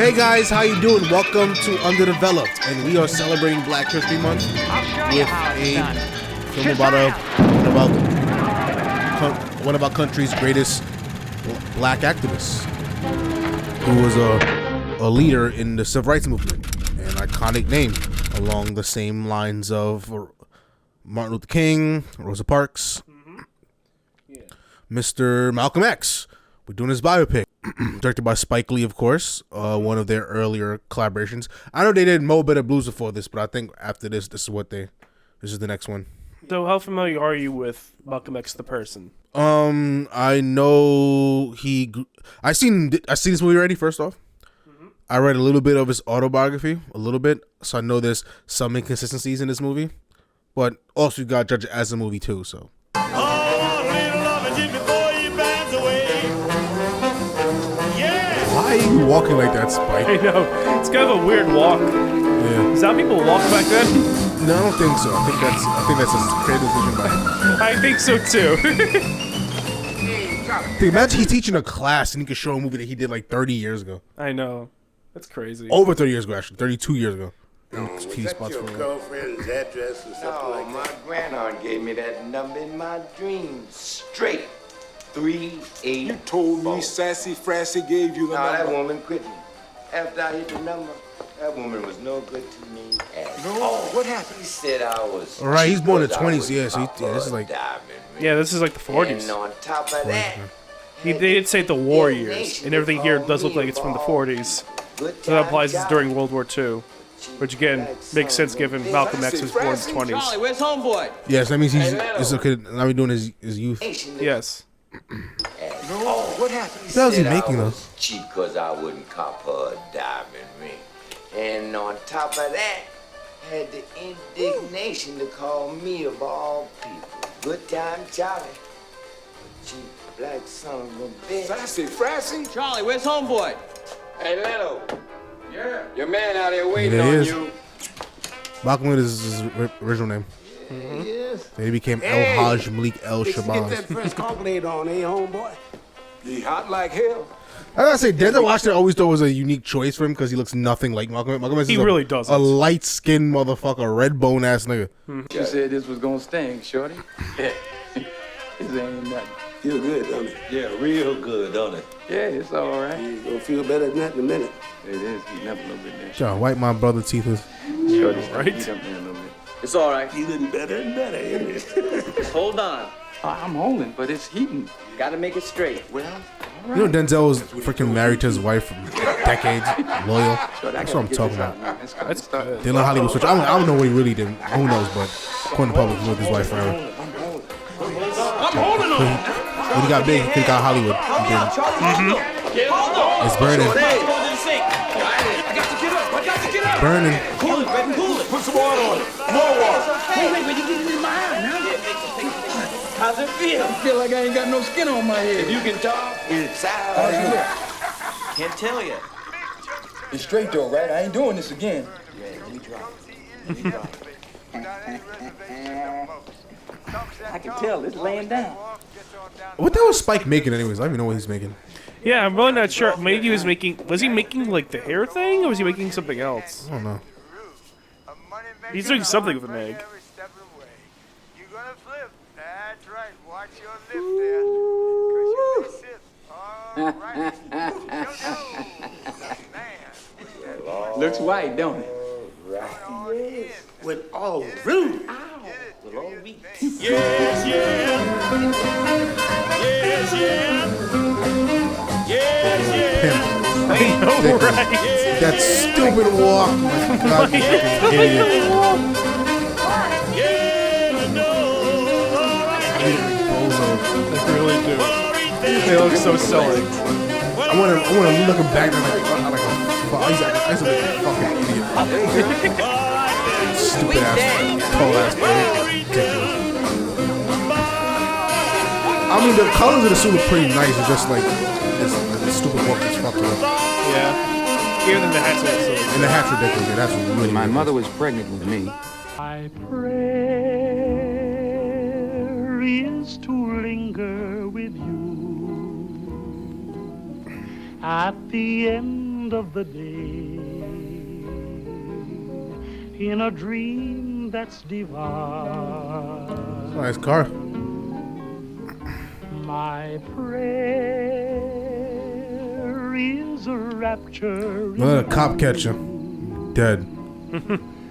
Hey guys, how you doing? Welcome to Underdeveloped, and we are celebrating Black History Month with a film about one of our country's greatest black activists, who was a leader in the civil rights movement, an iconic name along the same lines of Martin Luther King, Rosa Parks, Mr. Malcolm X. We're doing his biopic. Directed by Spike Lee, of course, one of their earlier collaborations. I know they did Mo Better Blues before this, but I think after this is the next one. So how familiar are you with Malcolm X the person? I know I seen this movie already, first off. I read a little bit of his autobiography, so I know there's some inconsistencies in this movie, but also you got to judge it as a movie too, so. Why are you walking like that, Spike? I know. It's kind of a weird walk. Yeah. Is that how people walk back then? No, I don't think so. I think that's a creative decision by him. I think so too. Dude, imagine he's teaching a class and he could show a movie that he did like 30 years ago. I know. That's crazy. Over 30 years ago, actually. 32 years ago. Was that your girlfriend's address or something like that? My grandaunt gave me that number in my dreams. Straight. 384. You told me Sassy Frassy gave you the number. That woman quit me. After I hit the number, that woman was no good to me at all. What happened? He said I was. All right, he's born in the 20s, yeah, so this is like. Yeah, this is like the 40s. And on top of that, they did say the war years, and everything here does look like it's from the 40s. So that applies as during World War II. Which again makes sense given Malcolm X was born in the 20s. Charlie, where's homeboy? Yes, that means he's now he's doing his youth. Yes. What happened? What the hell is he making though? Cheap because I wouldn't cop her a diamond ring. And on top of that, had the indignation to call me of all people. Good time, Charlie. Cheap black son of a bitch. Sassy Frassy? Charlie, where's homeboy? Hey, Leno. Yeah. Your man out here waiting There he on is. you. Malcolm is his original name. Yes. Then he became El Haj Malik El Get that Shabazz. fresh calculator on, homeboy? He hot like hell. I gotta say, Denzel Washington always thought was a unique choice for him because he looks nothing like Malcolm X. Malcolm X He is really doesn't. A light-skinned motherfucker, red bone ass nigga. You said this was gonna stink, shorty. Yeah. This ain't nothing. Feel good, don't it? Yeah, real good, don't it? Yeah, it's all right. You're gonna feel better than that in a minute. It is heating up a little bit there. Trying to wipe my brother teeth with. Shorty's right. heat up there a little bit. It's all right. Feeling better and better, ain't it? Hold on. I'm holding, but it's heating. Gotta make it straight. Well, You know Denzel was freaking married to his wife for decades, loyal. That's what I'm talking about. That's good. They let Hollywood switch. I don't know what he really did. Who knows? But according to public, he was with his wife forever. I'm holding on. When he got big, he got Hollywood. He didn't. It's burning. I got to get up. I got to get up. Burning. Cool it, baby. Cool it. Put some water on it. More water. Wait, you get it in my eye now. How's it feel? I feel like I ain't got no skin on my head. You can talk. It's out. Can't tell you. It's straight though, right? I ain't doing this again. I can tell. It's laying down. What the hell was Spike making anyways? I don't even know what he's making. Yeah, I'm really not sure. Maybe he was he making like the hair thing, or was he making something else? I don't know. He's doing something with an egg. You're gonna flip. That's right. Watch your lip there. 'Cause you may sip. All right. Looks white, don't it? With all room. Yes, yeah. Yes, yeah. Yes, yeah. I know, right? That stupid walk. My God, you fucking idiot. Bozo. They really do. They look so silly. I want to look him back and I used to be a fucking idiot. Stupid ass, tall ass boy. Ridiculous. I mean, the colors of the suit are pretty nice. It's just like this stupid walk is fucked up. Yeah. Even the hat's also. And the hat's ridiculous. Yeah, that's really My ridiculous. mother was pregnant with me. My prayer is to linger with you at the end end of the day, in a dream that's divine. Nice car. My prayer is a rapture. Let a cop catch him. Dead.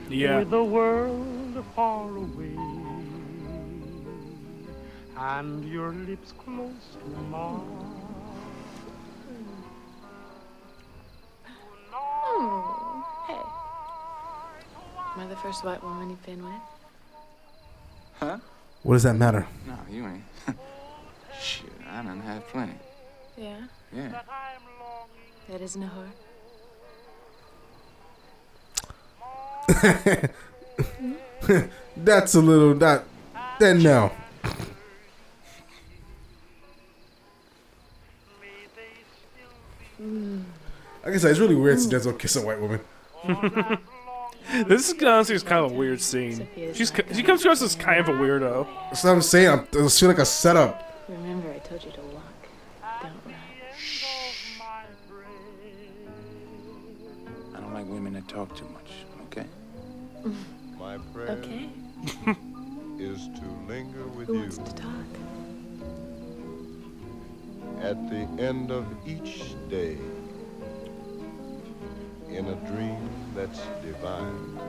Yeah. With the world far away, and your lips close to mine. Hey. Am I the first white woman you've been with? Huh? What does that matter? No, you ain't. Shit, I done had plenty. Yeah? Yeah. That isn't a whore? That's a little that. Then no. Like I said, it's really weird to Denzel kiss a white woman. This is honestly is kind of a weird scene. She comes across as kind of a weirdo. That's what I'm saying. I feel like a setup. Remember, I told you to walk. Don't run. I don't like women that talk too much, okay? My prayer Okay. is to linger with Who you wants to talk? at the end of each day in a dream that's divine.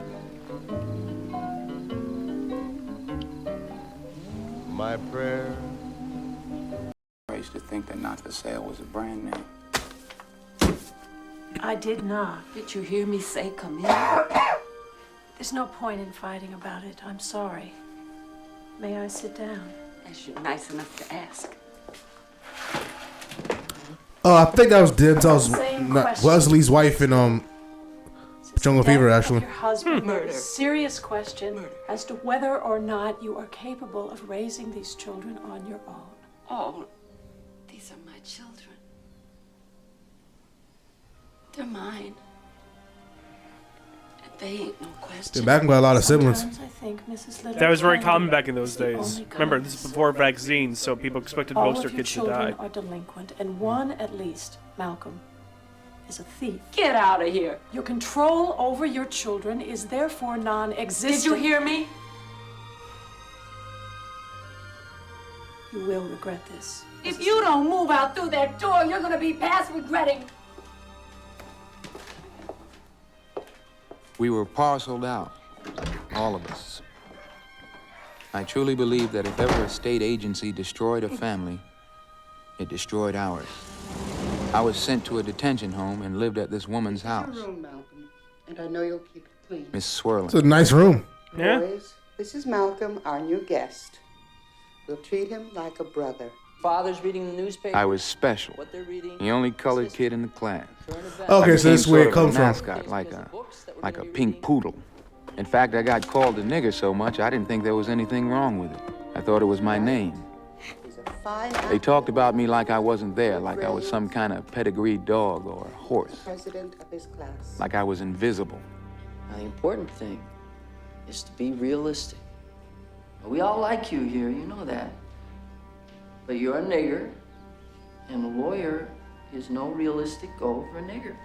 My prayer. I used to think that Not for Sale was a brand name. I did not. Did you hear me say come in? There's no point in fighting about it. I'm sorry. May I sit down? As you're nice enough to ask. Oh, I think that was Denzel's, Same not question. Wesley's wife in Jungle Fever, actually. Your husband made Murder. a serious question as to whether or not you are capable of raising these children on your own. Oh, these are my children. They're mine. And they ain't no question. They're backed by a lot of siblings. Sometimes I think Mrs. Little That was very Kennedy common back in those is the days. only Remember, kind this is of before sister. vaccines, so people expected All most of of their your kids to children die. are delinquent, and one at least, Malcolm, is a thief. Get out of here. Your control over your children is therefore non-existent. Did you hear me? You will regret this. If you don't move out through that door, you're gonna be past regretting. We were parceled out, all of us. I truly believe that if ever a state agency destroyed a family, it destroyed ours. I was sent to a detention home and lived at this woman's house, Your room, Malcolm, and I know you'll keep it clean. Miss Swirling. It's a nice room. Yeah. Boys, this is Malcolm, our new guest. We'll treat him like a brother. Father's reading the newspaper. I was special. What they're reading. The only colored kid in the class. Okay, so this is where it comes from. Mascot, like a pink poodle. In fact, I got called a nigger so much I didn't think there was anything wrong with it. I thought it was my name. He's a fine They talked about me like I wasn't there, like I was some kind of pedigreed dog or horse, president of his class. like I was invisible. Now, the important thing is to be realistic. We all like you here, you know that. But you're a nigger, and a lawyer is no realistic goal for a nigger.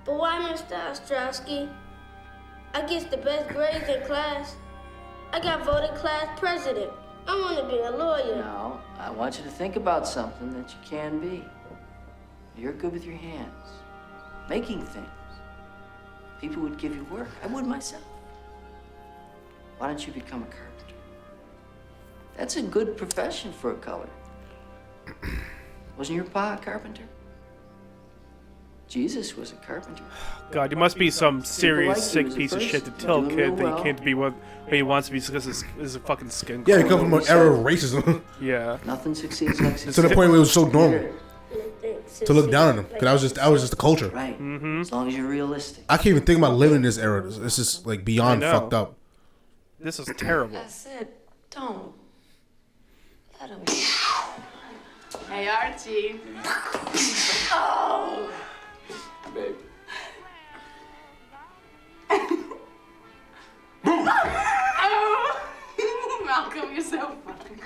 But why, Mr. Ostrowski? I get the best grades in class. I got voted class president. I want to be a lawyer. Now, I want you to think about something that you can be. You're good with your hands, making things. People would give you work. I would myself. Why don't you become a carpenter? That's a good profession for a colored. Wasn't your pa a carpenter? Jesus was a carpenter. God, you must be some serious like sick you as a piece of person. shit to tell a You're doing kid real that he well. can't be what he wants to be because his fucking skin Yeah, color. you come from an era of racism. Yeah. Nothing succeeds like To the point where it was so normal to look down on them. Because that was just the culture. Right. As long as you're realistic. I can't even think about living in this era. This is like beyond I know. fucked up. This is terrible. I said, don't. Let him. Hey, Archie. Oh! Baby. Malcolm, you're so funny.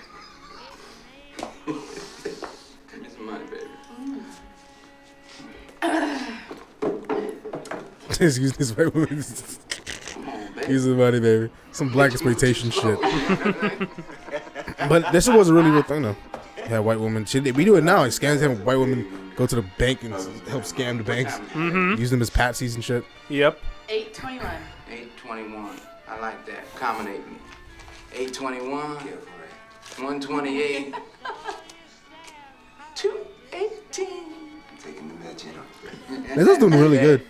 Give me some money, baby. Just use this white woman. Use the money, baby. Some black exploitation shit. But this was a really real thing, though. Yeah, white women. We do it now. Like, scams have white women go to the bank and help scam the banks. Mm-hmm. Use them as patsies and shit. Yep. 821. 821. I like that. Accommodate me. 821. 128. 218. Taking the match in. This is doing really good.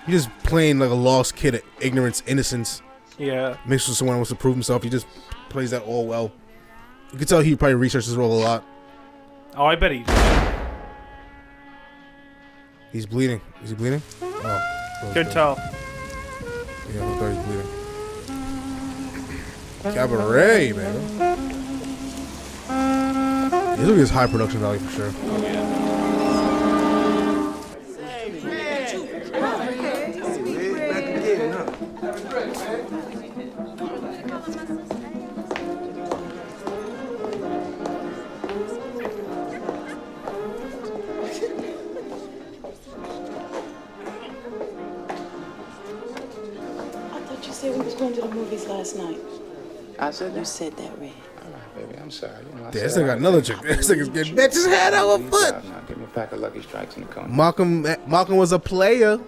He's just playing like a lost kid at ignorance, innocence. Yeah. Mixed with someone who wants to prove himself. He just plays that all well. You can tell he probably researched his role a lot. Oh, I bet he. He's bleeding. Is he bleeding? Oh. Good tell. Yeah, I thought he was bleeding. Cabaret, man. This will be his high production value for sure. Oh, yeah. You said we was going to the movies last night. I said that? You said that, Red. All right, baby, I'm sorry. You know, This nigga got another chick. This nigga's getting bitch's head over foot. Now, give me a pack of Lucky Strikes in the corner. Malcolm was a player.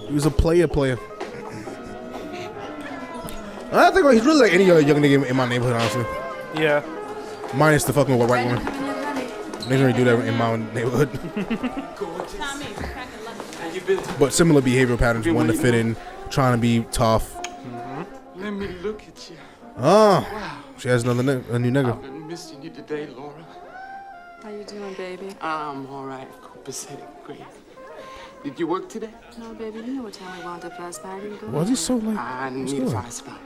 He was a player. I think he's really like any other young nigga in my neighborhood, honestly. Yeah. Minus the fucking white woman. They don't really do that in my neighborhood. But similar behavioral patterns, wanting to fit in, trying to be tough. Let me look at you. Oh, wow. She has a new nigga. I've been missing you today, Laura. How you doing, baby? I'm all right. Copacetic, great. Did you work today? No, baby. You know what time we wound up last night. Why is he so like? I need a 5 spot.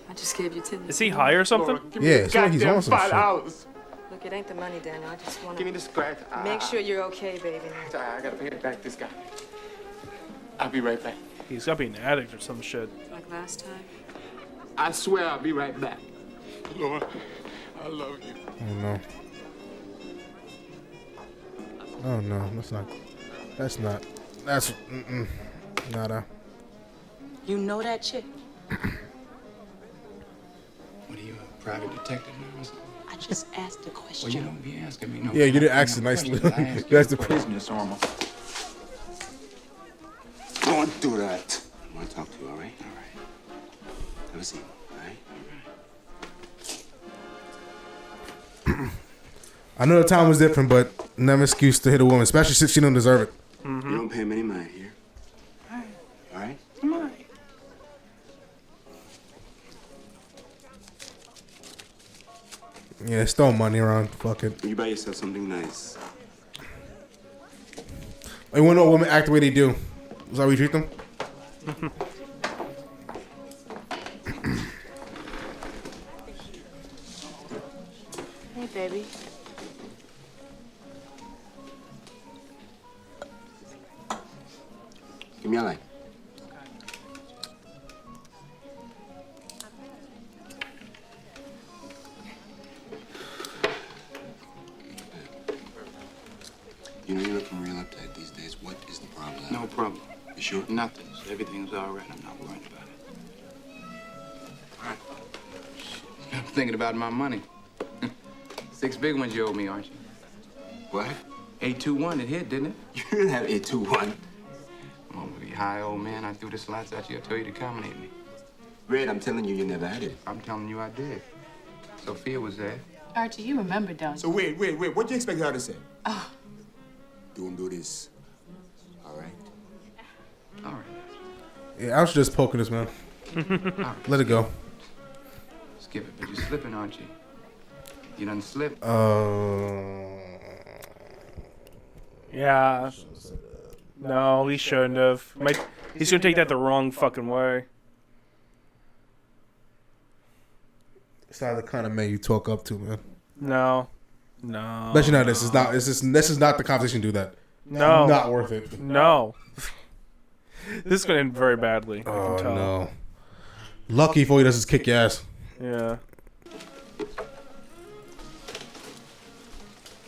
I just gave you 10. Is he high or something? Yeah, it's like he's on some shit. $5. Look, it ain't the money, Daniel. I just want to... Give me the scratch. Make sure you're okay, baby. I gotta pay it back this guy. I'll be right back. He's got to be an addict or some shit. Like last time? I swear I'll be right back. Laura, I love you. Oh no, that's nada. You know that chick? What are you, a private detective now or something? I just asked a question. Well, you don't be asking me no. Yeah, you didn't ask it nicely. That's the business, Orma. Don't do that. I want to talk to you, all right? All right. Have a seat, all right? I know the time was different, but never excuse to hit a woman, especially since she don't deserve it. Mm-hmm. You don't pay him any mind here. All right. All right? I'm all right. Yeah, throw money around. Fuck it. You buy yourself something nice. You want to know women act the way they do? Is that how we treat them? Hey, baby. Give me a light. You know you're looking real uptight these days. What is the problem? No problem. You sure? Nothing. Everything's all right. I'm not worried about it. All right. I'm thinking about my money. 6 big ones you owe me, aren't you? What? 821, it hit, didn't it? You didn't have 821. I'm gonna be high, old man. I threw the slots at you. I told you to accommodate me. Red, I'm telling you, you never had it. I'm telling you I did. Sophia was there. Archie, you remember, don't you? So wait. What do you expect her to say? Oh. Don't do this. All right? All right. Yeah, I was just poking this, man. Let it go. Skip it, but you're slipping, aren't you? You done slipped. Yeah. No, he shouldn't have. He's gonna take that the wrong fucking way. It's not the kind of man you talk up to, man. No. Especially not this is not. This is not the conversation to do that. No. Not worth it. No. This is gonna end very badly. I Oh can tell. no. Lucky if all he does is kick your ass. Yeah.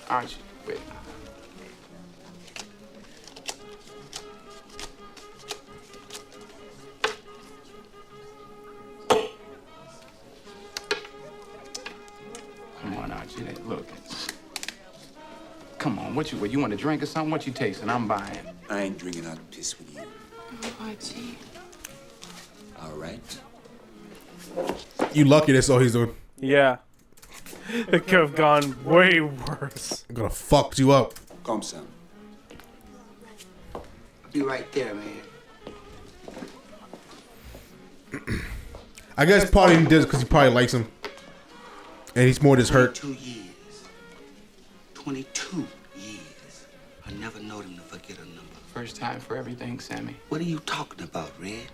Archie, wait. Come on, Archie. Look. Come on, what you want a drink or something? What you tasting? I'm buying. I ain't drinking out piss with you. Oh, Archie. All right. You lucky that's all he's doing. Yeah. It could have gone way worse. I'm gonna fuck you up. Come, Sam. Be right there, man. I guess part of him does because he probably likes him. And he's more just hurt. 22 years. 22 years. I never know them to forget a number. First time for everything, Sammy. What are you talking about, Red?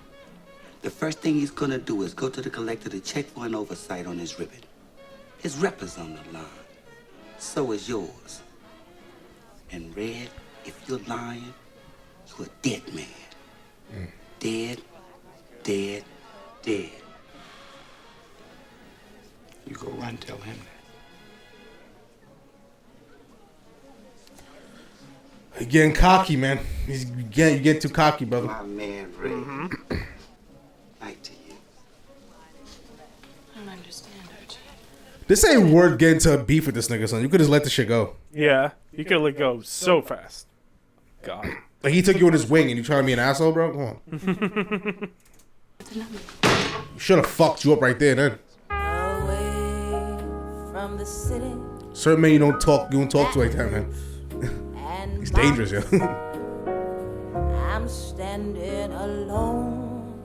The first thing he's gonna do is go to the collector to check for an oversight on his ribbon. His rep is on the line. So is yours. And Red, if you're lying, you're a dead man. Dead, dead, dead. You go run, tell him that. He's getting cocky, man. You get too cocky, brother. My man, Red. Night to you. I don't understand, Archie. This ain't worth getting to a beef with this nigga, son. You could just let the shit go. Yeah, you could let go so fast. God. Like, he took you on his wing and you trying to be an asshole, bro? Come on. You should have fucked you up right there, then. From the city. Certain men you don't talk to like that, man. He's dangerous, yo. I'm standing alone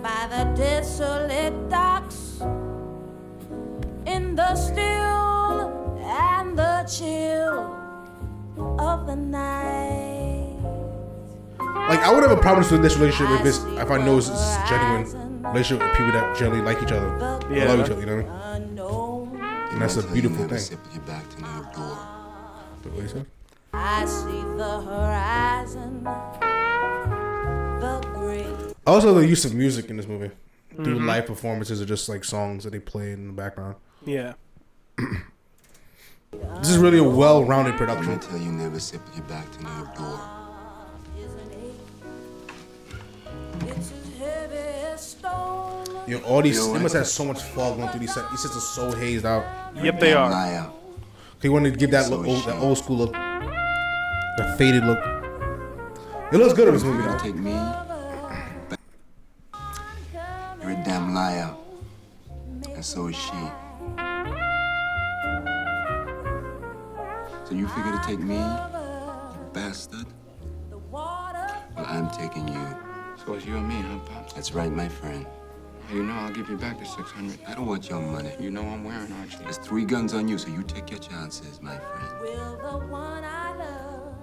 by the desolate docks in the still and the chill of the night. Like, I would have a problem with this relationship if I know it's a genuine relationship with people that generally like each other. Yeah. Love each other, you know what I mean? And that's a beautiful thing. What you said? I see the horizon, the great. Also, the use of music in this movie. Do live performances or just like songs that they play in the background. Yeah. This is really a well-rounded production. I'm gonna tell you never sit with your back to no door. You know, all these, they must have so much fog going through these sets. These sets are so hazed out. Yep, they are. They wanted to give that look, that old school look, that faded look. It looks good in this movie, though. Take me. You're a damn liar, and so is she. So you figure to take me, bastard? Well, I'm taking you. So it's you and me, huh, Pop? That's right, my friend. You know I'll give you back the 600. I don't want your money. You know I'm wearing, Archie. There's 3 guns on you, so you take your chances, my friend. Will the one I love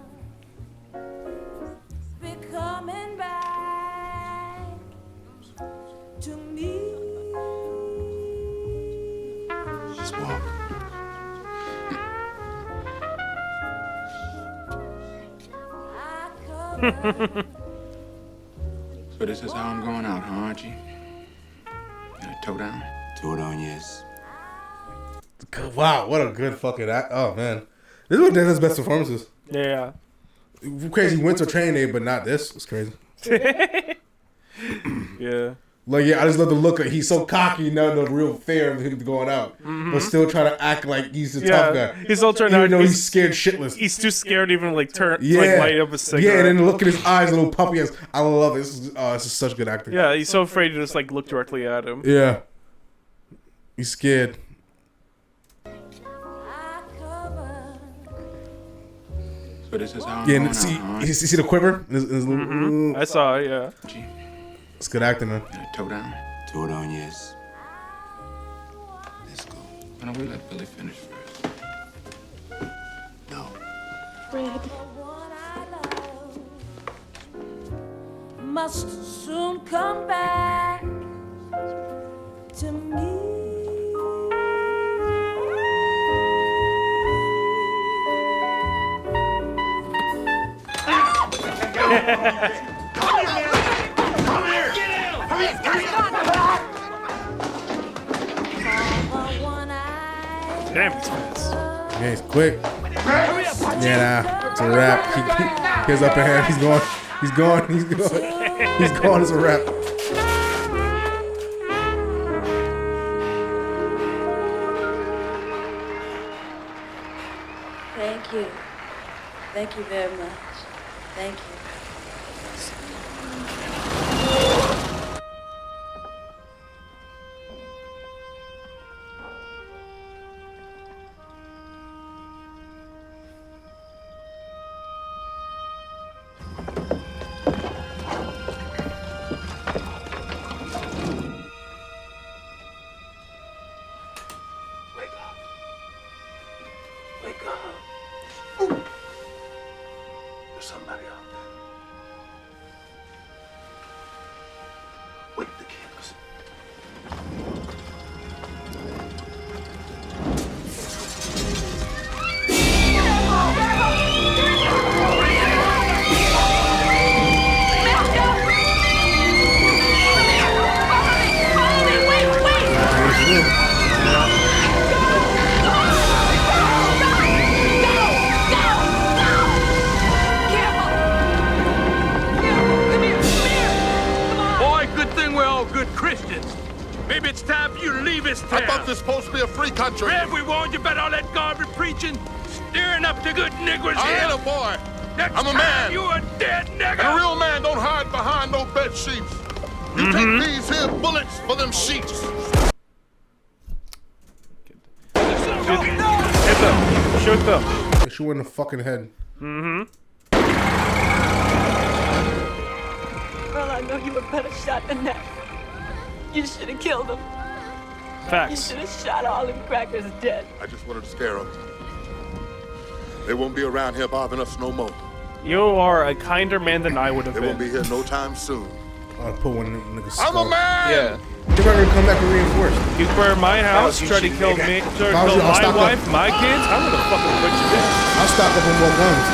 be coming back to me? Just walk. So this is how I'm going out, huh, Archie? Toe down? Toe down, yes. Wow, what a good fucking act. Oh, man. This is one of Denzel's best performances. Yeah. Crazy winter training day, but not this. It's crazy. Yeah. Like, yeah, I just love the look. He's so cocky, now the real fear of him going out. But still trying to act like he's a tough guy. He's still trying to even though he's scared shitless. He's too scared to even like turn, like light up a cigarette. Yeah, and then look at his eyes, a little puppy eyes. I love it. This is such good acting. Yeah, he's so afraid to just like look directly at him. Yeah. He's scared. So this is how I'm Yeah, going and see, out, huh? you see the quiver? I saw it, yeah. It's good acting, man. Toe down? Toe down, yes. Let's go. Why don't we let Billy finish first? No. Red. Must soon come back to me. Damn, he's fast. Yeah, he's quick. Yeah, nah, it's a wrap. Here's up ahead. He's gone. He's gone. He's gone. He's gone. It's a wrap. Thank you. Thank you very much. Thank you. Everyone, you better all that garbage preaching, stirring up the good niggers here. I ain't a boy. I'm a man. You a dead nigger. And a real man don't hide behind no bed sheets. You take these here bullets for them sheets. Hit them. Shoot them. Shoot her in the fucking head. Well, I know you were a better shot than that. You should have killed him. Facts. You should have shot all them crackers dead. I just wanted to scare them. They won't be around here bothering us no more. You are a kinder man than I would have been. They won't be here no time soon. I'll put one in the nigga's I'm skull. a man! Yeah. They're gonna come back and reinforce. You burn my house, try to kill me, try to kill my wife, my kids. I'm gonna fucking put you down. I'll stock up on more guns.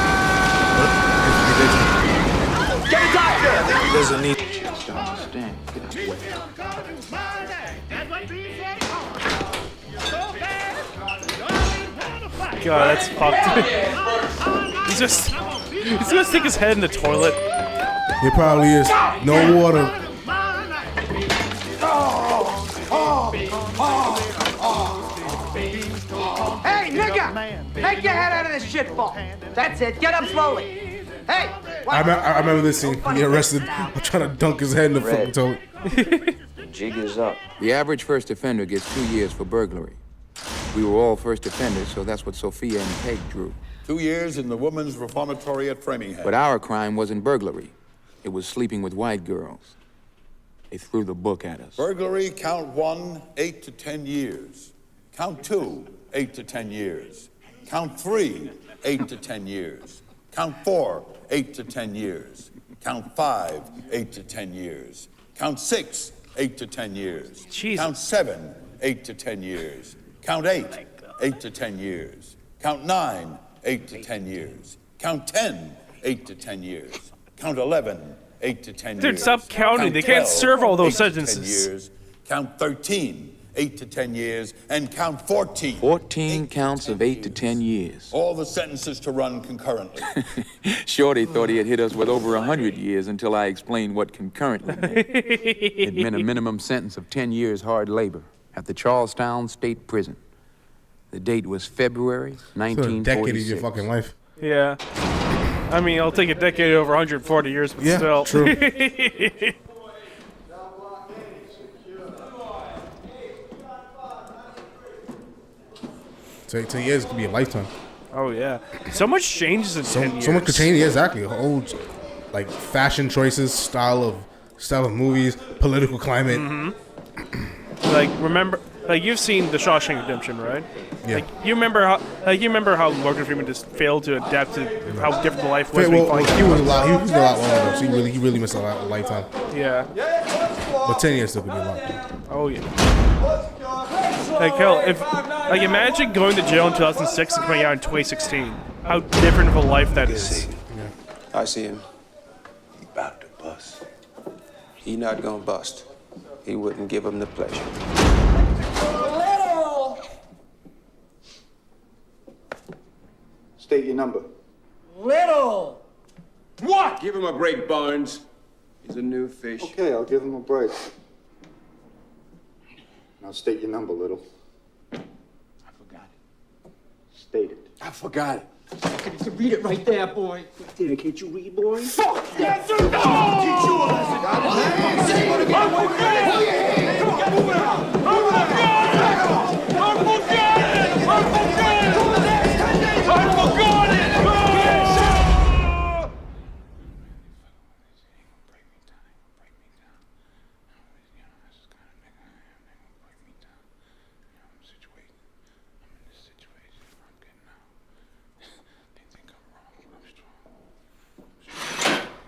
Get a doctor! He doesn't need to understand. God, that's fucked. He's gonna stick his head in the toilet. It probably is. No water. Hey, nigga! Take your head out of this shit ball. That's it. Get up slowly. Hey! I remember this scene. He arrested. I'm trying to dunk his head in the fucking toilet. The jig is up. The average first offender gets 2 years for burglary. We were all first offenders, so that's what Sophia and Peg drew. 2 years in the women's reformatory at Framingham. But our crime wasn't burglary. It was sleeping with white girls. They threw the book at us. Burglary, count 1, 8 to 10 years. Count 2, 8 to 10 years. Count 3, 8 to 10 years. Count 4, 8 to 10 years. Count 5, 8 to 10 years. Count 6, 8 to 10 years. Jesus. Count 7, 8 to 10 years. Count 8, 8 to 10 years. Count 9, 8 to 10 years. Count 10, 8 to 10 years. Count 11, 8 to 10 years. Dude, stop counting. They can't serve all those 8 to 10 sentences. years. Count 13, 8 to 10 years. And count 14. 14 counts of 8 to 10 years. All the sentences to run concurrently. Shorty thought he had hit us with over 100 years until I explained what concurrently meant. It meant a minimum sentence of 10 years hard labor at the Charlestown State Prison. The date was February 1946. A decade of your fucking life. Yeah. I mean, I'll take a decade over 140 years, but Yeah, still. true. 10 years could be a lifetime. Oh yeah, so much changes in 10 years. So much could change. Yeah, exactly. Whole like fashion choices, style of movies, political climate. Like remember, like you've seen The Shawshank Redemption, right? Yeah. Like you remember how Morgan Freeman just failed to adapt to how different the life was. Well, he was a lot. He was a lot longer though. So he really missed a lifetime. Yeah. But 10 years still could be a lot. Oh yeah. Like hell, like imagine going to jail in 2006 and coming out in 2016. How different of a life that is. Yeah. I see him. He about to bust. He not gonna bust. He wouldn't give him the pleasure. State your number. Little! What? Give him a break, Barnes. He's a new fish. Okay, I'll give him a break. Now state your number, Little. I forgot it. State it. I forgot it. You can read it right there, boy. Did can't you read, boy? Fuck! Yes, sir! Teach you a lesson.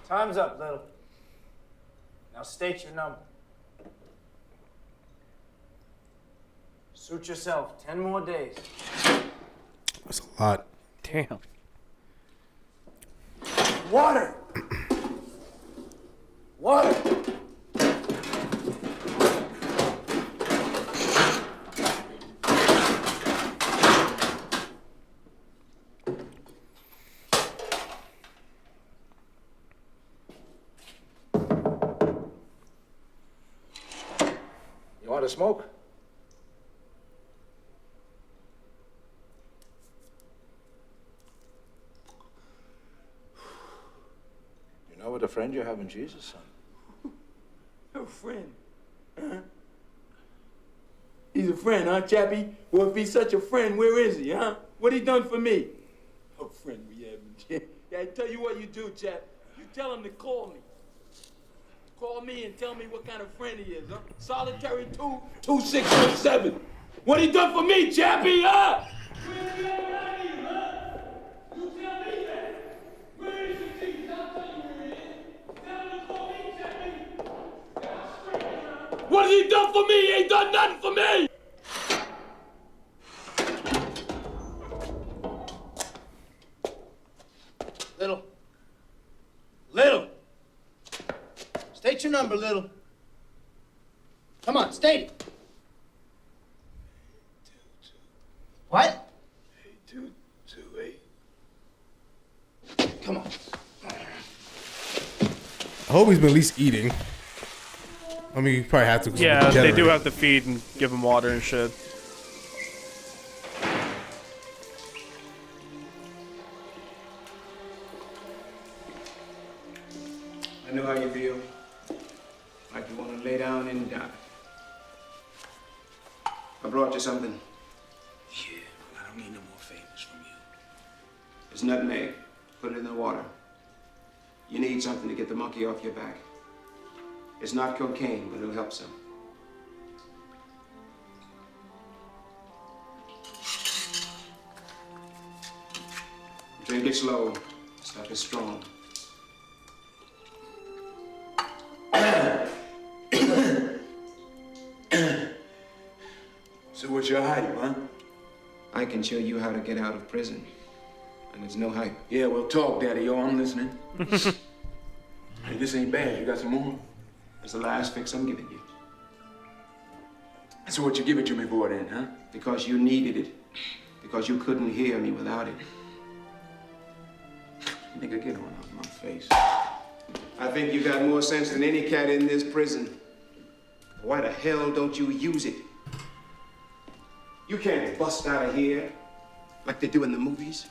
Time's up, Little. Now state your number. Suit yourself. 10 more days. That's a lot. Damn. Water! Water! You want to smoke? You know what a friend you have in Jesus, son. Your friend. Huh? He's a friend, huh, Chappie? Well, if he's such a friend, where is he, huh? What he done for me? A friend we have in Jesus. Yeah, I tell you what you do, Chap. You tell him to call me. Call me and tell me what kind of friend he is, huh? Solitary 22607. What he done for me, Chappie, huh? What has he done for me? He ain't done nothing for me! Little. Little! State your number, Little. Come on, state it. What? 8228. Come on. I hope he's been at least eating. I mean, you probably have to. Yeah, they do have to feed and give him water and shit. I know how you feel. Like you want to lay down and die. I brought you something. Yeah, I don't need no more favors from you. It's nutmeg. Put it in the water. You need something to get the monkey off your back. It's not cocaine, but it'll help some. Drink it slow. Stuff is strong. So what's your hype, huh? I can show you how to get out of prison. And there's no hype. Yeah, well, talk, Daddy. Yo, I'm listening. Hey, this ain't bad. You got some more? It's the last fix I'm giving you. So what you give it to me for then, huh? Because you needed it. Because you couldn't hear me without it. Nigga, get on out of my face. I think you got more sense than any cat in this prison. Why the hell don't you use it? You can't bust out of here like they do in the movies.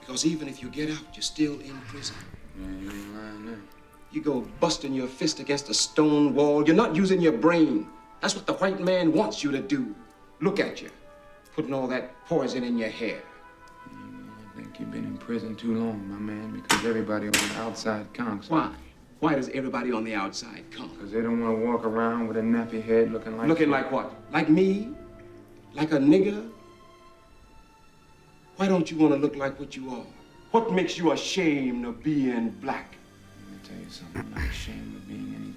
Because even if you get out, you're still in prison. Yeah, you ain't lying there. You go busting your fist against a stone wall. You're not using your brain. That's what the white man wants you to do. Look at you, putting all that poison in your hair. I think you've been in prison too long, my man, because everybody on the outside counts. Why? Why does everybody on the outside count? Because they don't want to walk around with a nappy head looking like... Looking like what? Like me? Like a nigger? Why don't you want to look like what you are? What makes you ashamed of being black? Let me tell you something. I'm not ashamed of being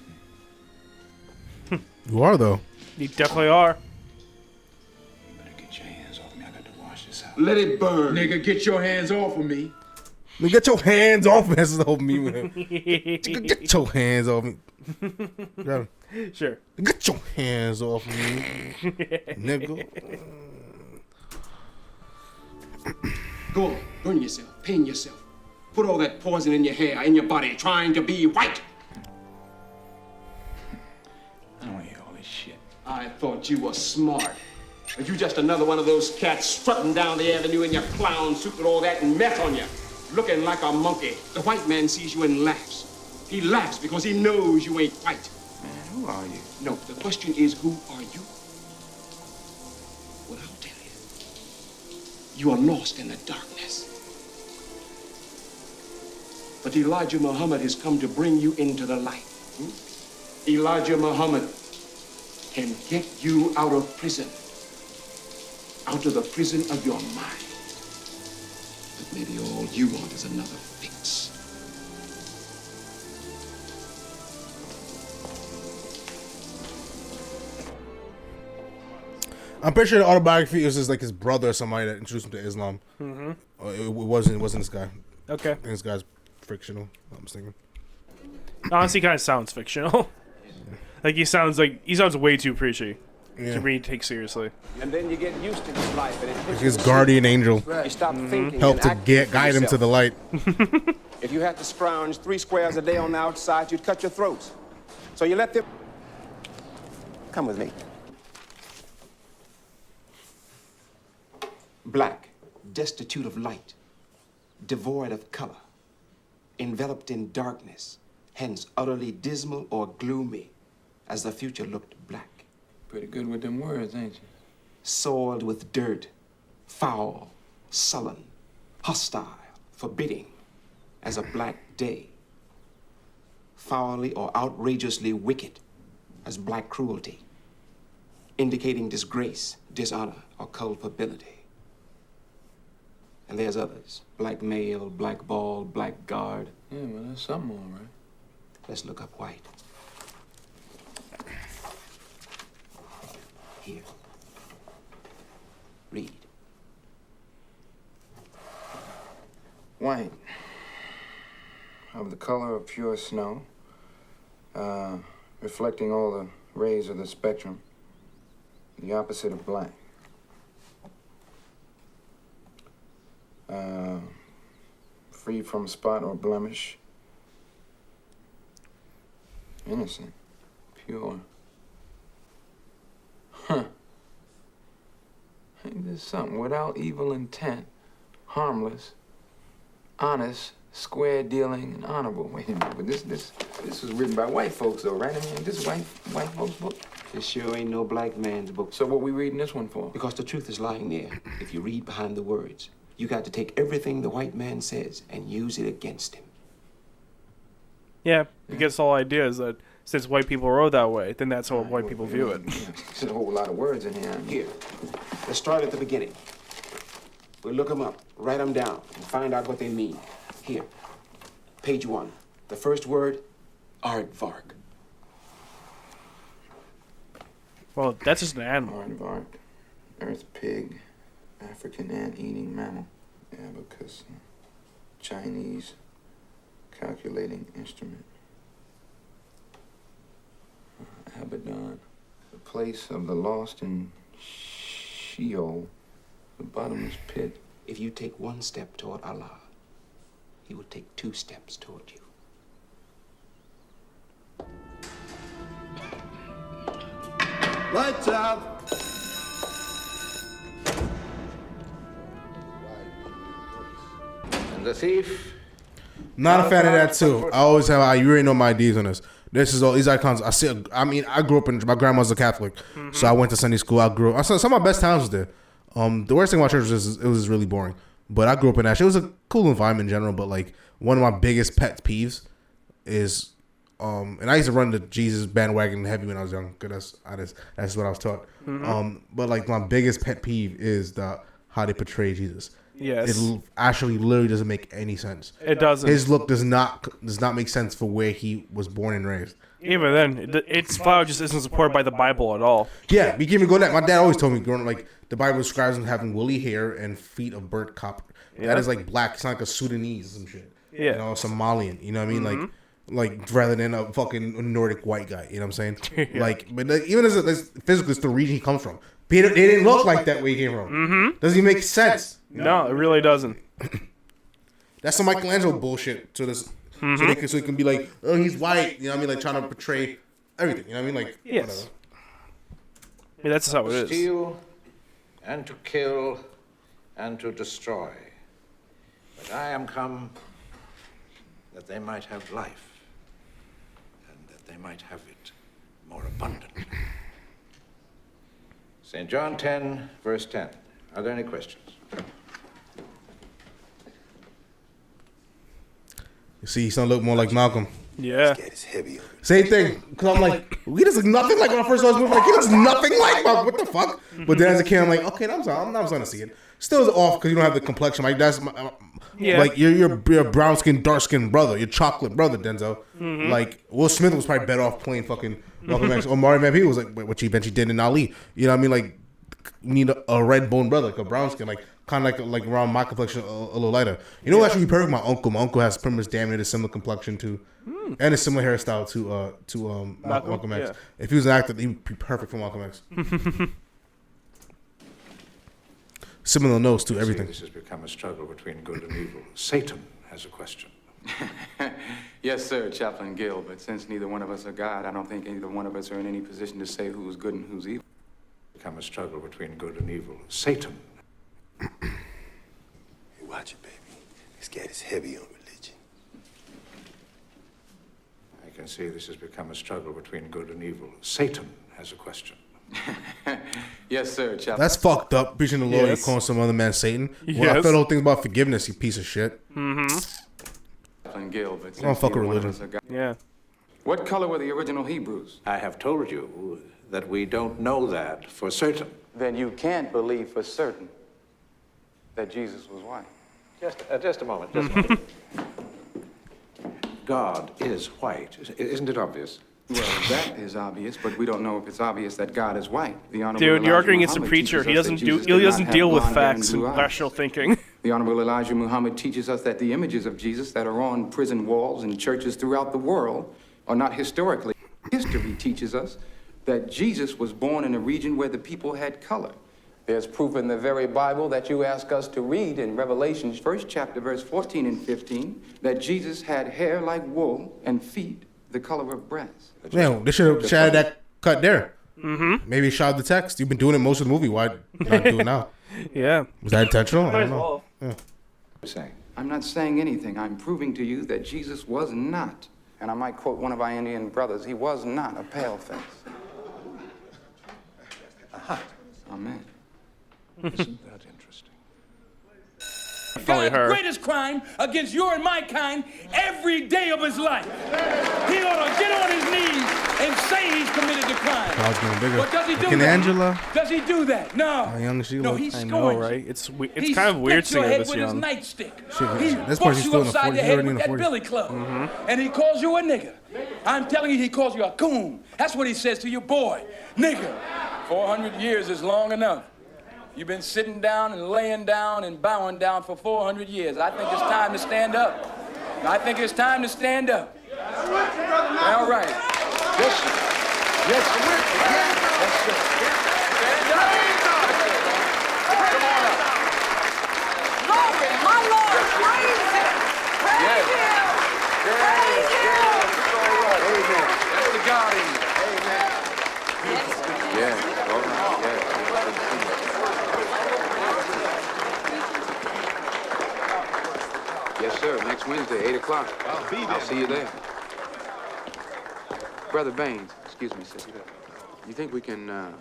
anything. You are, though. You definitely are. You better get your hands off me. I got to wash this out. Let it burn. Nigga, get your hands off of me. Get your hands off me. That's the whole meme with him. Get your hands off me. Grab him. Sure. Get your hands off me, nigga. Go on. burn yourself, pain yourself, put all that poison in your hair, in your body, trying to be white. I don't want to hear all this shit. I thought you were smart. But you just another one of those cats strutting down the avenue in your clown suit with all that mess on you, looking like a monkey. The white man sees you and laughs. He laughs because he knows you ain't white. Man, who are you? No, the question is, who are you? Well, I'll tell you. You are lost in the darkness. But Elijah Muhammad has come to bring you into the light. Elijah Muhammad can get you out of prison. Out of the prison of your mind. But maybe all you want is another fix. I'm pretty sure the autobiography was just like his brother or somebody that introduced him to Islam. Mm-hmm. It wasn't this guy. Okay. I think this guy's fictional. I'm thinking. Honestly, kind of sounds fictional. Like he sounds way too preachy to be taken seriously. And then you get used to this life, and it Like his guardian angel You stop thinking helped and to acting for guide him to yourself. the light. If you had to scrounge 3 squares a day on the outside, you'd cut your throats. So you let them... Come with me. Black, destitute of light, devoid of color, enveloped in darkness, hence utterly dismal or gloomy, as the future looked black. Pretty good with them words, ain't you? Soiled with dirt, foul, sullen, hostile, forbidding, as a black day. Foully or outrageously wicked, as black cruelty, indicating disgrace, dishonor, or culpability. And there's others, black male, black ball, black guard. Yeah, well, that's something all right. Let's look up white. Here. Read. White. Of the color of pure snow, reflecting all the rays of the spectrum, the opposite of black. Free from spot or blemish, innocent, pure. Huh. Ain't this something? Without evil intent, harmless, honest, square dealing, and honorable. Wait a minute, but this was written by white folks, though, right? I mean, this is white folks' book. This sure ain't no black man's book. So what we reading this one for? Because the truth is lying there. If you read behind the words, you got to take everything the white man says and use it against him. Yeah, because the whole idea is that since white people wrote that way, then that's how white people view it. There's a whole lot of words in here. Here, let's start at the beginning. We'll look them up, write them down, and find out what they mean. Here, page 1. The first word, aardvark. Well, that's just an animal. Aardvark, earth pig, African ant-eating mammal, abacus, Chinese calculating instrument. Abaddon, the place of the lost in Sheol, the bottomless pit. If you take 1 step toward Allah, He will take 2 steps toward you. Lights out. And the thief? Not a fan of that too. I always have. You already know my ideas on this. This is all these icons. I see. I mean, I grew up in. My grandma's a Catholic, so I went to Sunday school. I grew. Some of my best times was there. The worst thing about church was it was really boring. But I grew up in that. It was a cool environment in general. But like one of my biggest pet peeves is, and I used to run the Jesus bandwagon heavy when I was young. Cause that's what I was taught. But like my biggest pet peeve is how they portray Jesus. Yes. It actually literally doesn't make any sense. It doesn't. His look does not make sense for where he was born and raised. Even then, it's probably just isn't supported by the Bible at all. Yeah, we can't even go that. My dad always told me growing up, like the Bible describes him having woolly hair and feet of burnt copper. Yeah. That is like black. It's not like a Sudanese or some shit. Yeah. You know, Somalian. You know what I mean? Like rather than a fucking Nordic white guy. You know what I'm saying? Yeah. Like, but even as physically, it's the region he comes from. They didn't look like that where he came from. Doesn't even make sense. No, it really doesn't. That's some Michelangelo bullshit. So this, so it can be like, oh, he's white. You know what I mean? Like trying to portray everything. You know what I mean? Like, yes. Whatever. I mean, that's how it is. Steal and to kill and to destroy. But I am come that they might have life, and that they might have it more abundantly. St. John 10, verse 10. Are there any questions? You see, he's starting to look more like Malcolm. Yeah. Same thing. Because I'm like, he does look nothing like when I first saw this movie. Like, he looks nothing like Malcolm. What the fuck? But then as a kid, I'm like, okay, I'm starting to see it. Still is off because you don't have the complexion. Like, that's like you're a brown skinned, dark skinned brother. You're chocolate brother, Denzel. Like, Will Smith was probably better off playing fucking Malcolm X. Or Mario Van Peebles was like, which he eventually did in Ali. You know what I mean? Like, you need a red bone brother, like a brown skin, like kind of like around my complexion, a little lighter. You know what actually be perfect? My uncle. My uncle has pretty much damn near a similar complexion to, and a similar hairstyle to Malcolm X. Yeah. If he was an actor, he'd be perfect for Malcolm X. Similar nose to everything. This has become a struggle between good and evil. Satan has a question. Yes, sir, Chaplain Gill, but since neither one of us are God, I don't think either one of us are in any position to say who's good and who's evil. Become a struggle between good and evil. Satan. Hey, watch it, baby. This cat is heavy on religion. I can see this has become a struggle between good and evil. Satan has a question. Yes, sir, Chaplain. That's fucked up. Preaching the Lord, you calling some other man Satan. Well, I felt the whole thing about forgiveness, you piece of shit. Chaplain Gill, but I don't fuck with religion. Yeah. What color were the original Hebrews? I have told you that we don't know that for certain. Then you can't believe for certain that Jesus was white. Just a moment. Just a moment. God is white. Isn't it obvious? Well, that is obvious, but we don't know if it's obvious that God is white. The Honorable Dude, you're Elijah arguing against a Muhammad preacher. teaches He us that doesn't Jesus he did not doesn't have deal with blonde hair facts blue and eyes. rational thinking. The Honorable Elijah Muhammad teaches us that the images of Jesus that are on prison walls and churches throughout the world are not historically. History teaches us that Jesus was born in a region where the people had color. There's proof in the very Bible that you ask us to read in Revelation, 1st chapter, verse 14 and 15, that Jesus had hair like wool and feet the color of brass. Man, they should have shouted that cut there. Maybe shout the text. You've been doing it most of the movie. Why not do it now? Yeah. Was that intentional? I don't know. Yeah. I'm not saying anything. I'm proving to you that Jesus was not, and I might quote one of our Indian brothers, he was not a paleface. Amen. Isn't that interesting? God, the greatest crime against your and my kind every day of his life. He ought to get on his knees and say he's committed the crime. God's getting bigger. But does he do Can that? Angela? Does he do that? No. How young is she? No, look? he I scorns know, you. right? It's He kind of weird spits your seeing her head this with his young. nightstick. Shit, He that's why busts she's you still in the upside 40s. the He's head already in with the that 40s. billy club. And he calls you a nigger. I'm telling you, he calls you a coon. That's what he says to your boy. Nigger. 400 years is long enough. You've been sitting down and laying down and bowing down for 400 years. I think it's time to stand up. I think it's time to stand up. All right. Yes, sir. Yes, sir. Yes, sir. Stand up. Come on up. Glory, my Lord, praise him. Praise him. Praise him. Amen. That's the God in you. Amen. Yeah. All right. Yeah. Yes, sir. Next Wednesday, 8 o'clock. I'll see you there. Brother Baines, excuse me, sir. You think we can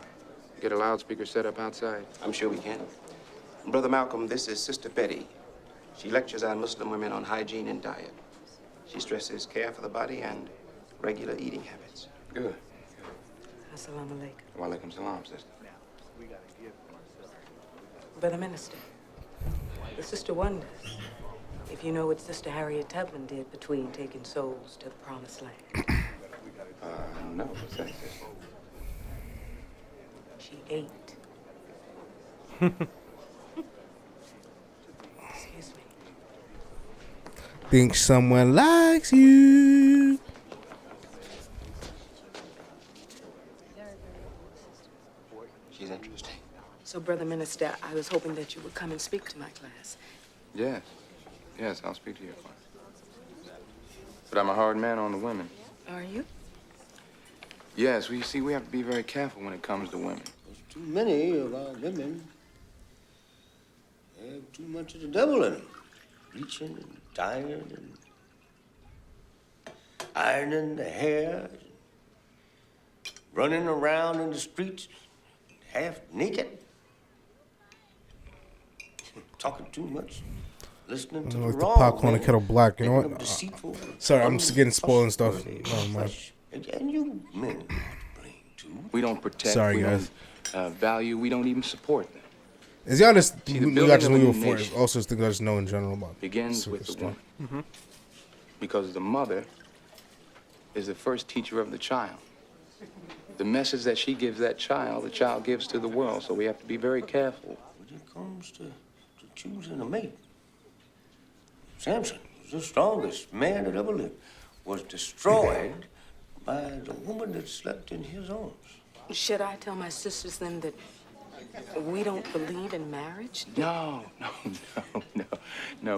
get a loudspeaker set up outside? I'm sure we can. Brother Malcolm, this is Sister Betty. She lectures on Muslim women on hygiene and diet. She stresses care for the body and regular eating habits. Good. Assalamu alaikum. Wa alaikum salam, sister. Brother Minister, the sister wonders if you know what Sister Harriet Tubman did between taking souls to the promised land. No, what's that, sister? She ate. Excuse me. Think someone likes you. She's interesting. So, Brother Minister, I was hoping that you would come and speak to my class. Yes. Yes, I'll speak to your father. But I'm a hard man on the women. Are you? Yes, well, you see, we have to be very careful when it comes to women. Too many of our women have too much of the devil in them. Bleaching and dyeing and ironing the hair, running around in the streets half naked, talking too much, listening to the Like the wrong popcorn and man, kettle black, you know making what? them deceitful, Sorry, I'm just getting spoiled and stuff. untrustworthy, Oh, man. and you men. We don't protect, Sorry, we guys. don't value, we don't even support them. Is y'all just See, the we building got just of a movie new before? nation Also, things I just know in general about begins with the woman. Because the mother is the first teacher of the child. The message that she gives that child, the child gives to the world. So we have to be very careful. When it comes to choosing a mate, Samson was the strongest man that ever lived, was destroyed by the woman that slept in his arms. Should I tell my sisters then that we don't believe in marriage? No,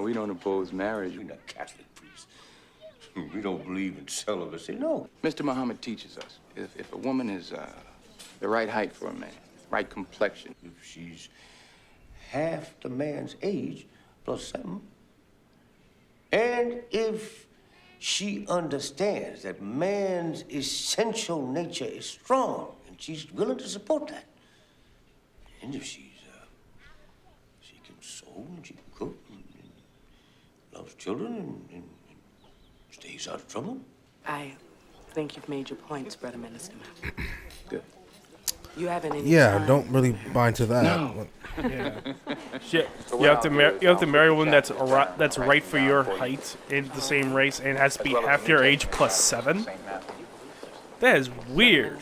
we don't oppose marriage. We're not Catholic priests. We don't believe in celibacy, no. Mr. Muhammad teaches us, if a woman is the right height for a man, right complexion. If she's half the man's age plus 7, and if she understands that man's essential nature is strong and she's willing to support that, and if she can sew and she can cook and loves children and stays out of trouble. I think you've made your points, Brother Minister. Good. You haven't any Yeah, I time. don't really buy into that. No. Yeah. Shit. You have to marry a woman that's right for your height in the same race and has to be half your age plus 7. That is weird.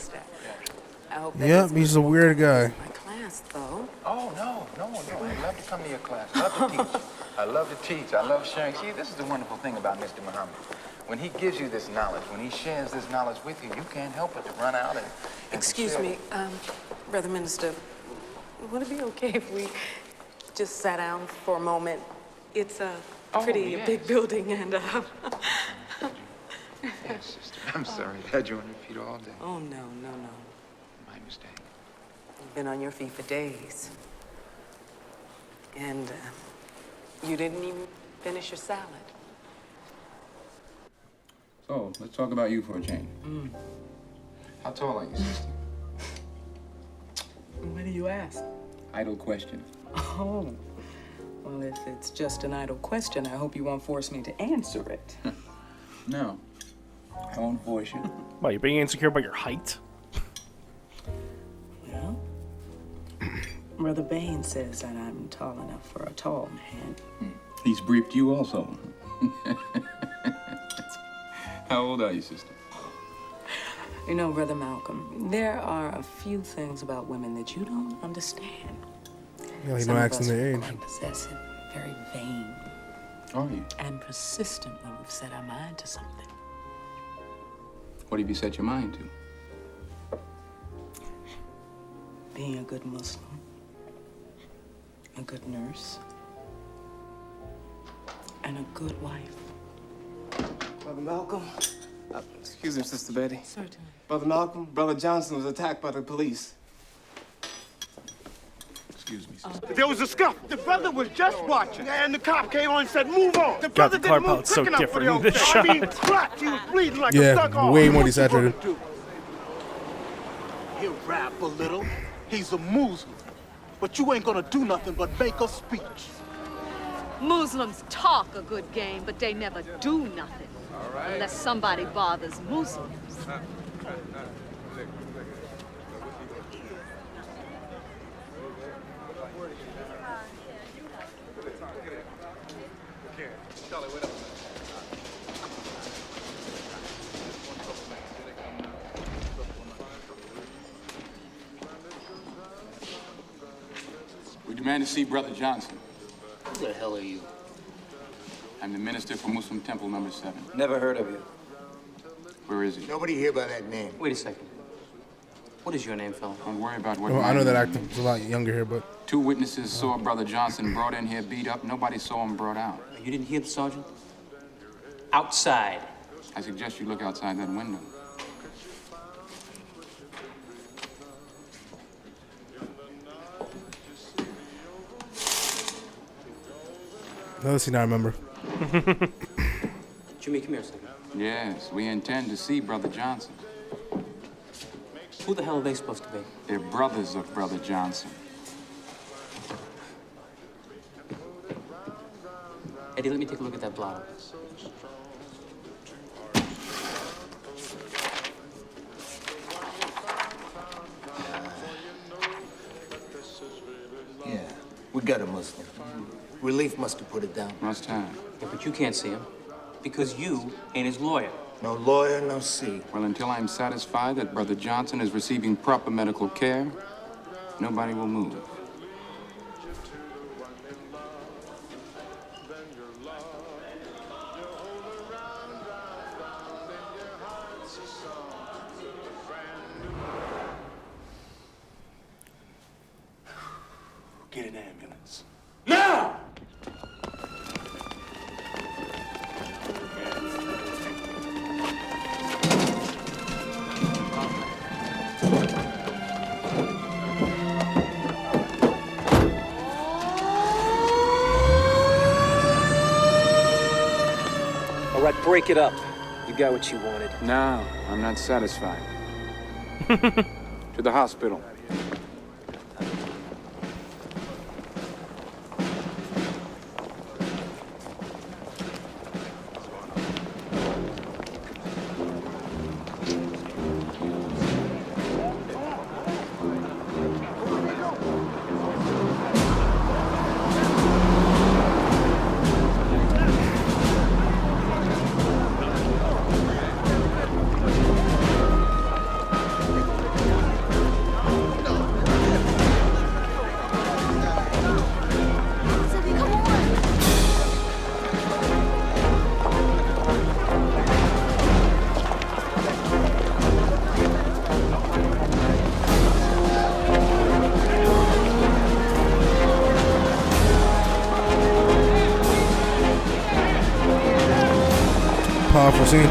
Yep, he's a weird guy. Class, though. Oh, no. I love to come to your class. I love to teach. I love to teach. I love sharing. See, this is the wonderful thing about Mr. Muhammad. When he gives you this knowledge, when he shares this knowledge with you, you can't help but to run out and Excuse me, Brother Minister, would it be okay if we just sat down for a moment? It's a pretty big building and Yes, sister. I'm sorry. I had you on your feet all day. Oh, no. My mistake. You've been on your feet for days. And you didn't even finish your salad. So, let's talk about you for a change. How tall are you, sister? What do you ask? Idle question. Oh, well, if it's just an idle question, I hope you won't force me to answer it. No, I won't force you. Why, you're being insecure about your height? Well, Brother Bain says that I'm tall enough for a tall man. He's briefed you also. How old are you, sister? You know, Brother Malcolm, there are a few things about women that you don't understand. Yeah, you Some know, of asking us their are age. quite possessive, very vain, Are you? and persistent when we've set our mind to something. What have you set your mind to? Being a good Muslim, a good nurse, and a good wife. Brother Malcolm. Excuse me, Sister Betty. Certainly. Brother Malcolm, Brother Johnson was attacked by the police. Excuse me, There was a scuffle. The brother was just watching, and the cop came on and said, "Move on." The God, brother the car didn't move pilot's so quick enough for different the in old this fella. I mean, shot. crack, he was bleeding like a stuck Yeah, arm. way more What's he gonna desaturated. do? He'll rap a little. He's a Muslim. But you ain't gonna do nothing but make a speech. Muslims talk a good game, but they never do nothing. Unless somebody bothers Muslims. We demand to see Brother Johnson. Who the hell are you? I'm the minister for Muslim Temple number 7. Never heard of you. Where is he? Nobody here by that name. Wait a second. What is your name, fella? Don't worry about what. Well, I know that actor is a lot younger here, but 2 witnesses saw Brother Johnson brought in here beat up. Nobody saw him brought out. You didn't hear the sergeant? Outside. I suggest you look outside that window. another scene I remember. Jimmy, come here a second. Yes, we intend to see Brother Johnson. Who the hell are they supposed to be? They're brothers of Brother Johnson. Eddie, let me take a look at that blotter. Yeah, we got a Muslim. Relief must have put it down. Must have. Yeah, but you can't see him because you ain't his lawyer. No lawyer, no see. Well, until I'm satisfied that Brother Johnson is receiving proper medical care, nobody will move. Get an ambulance. Now! All right, break it up. You got what you wanted. No, I'm not satisfied. To the hospital. Powerful scene.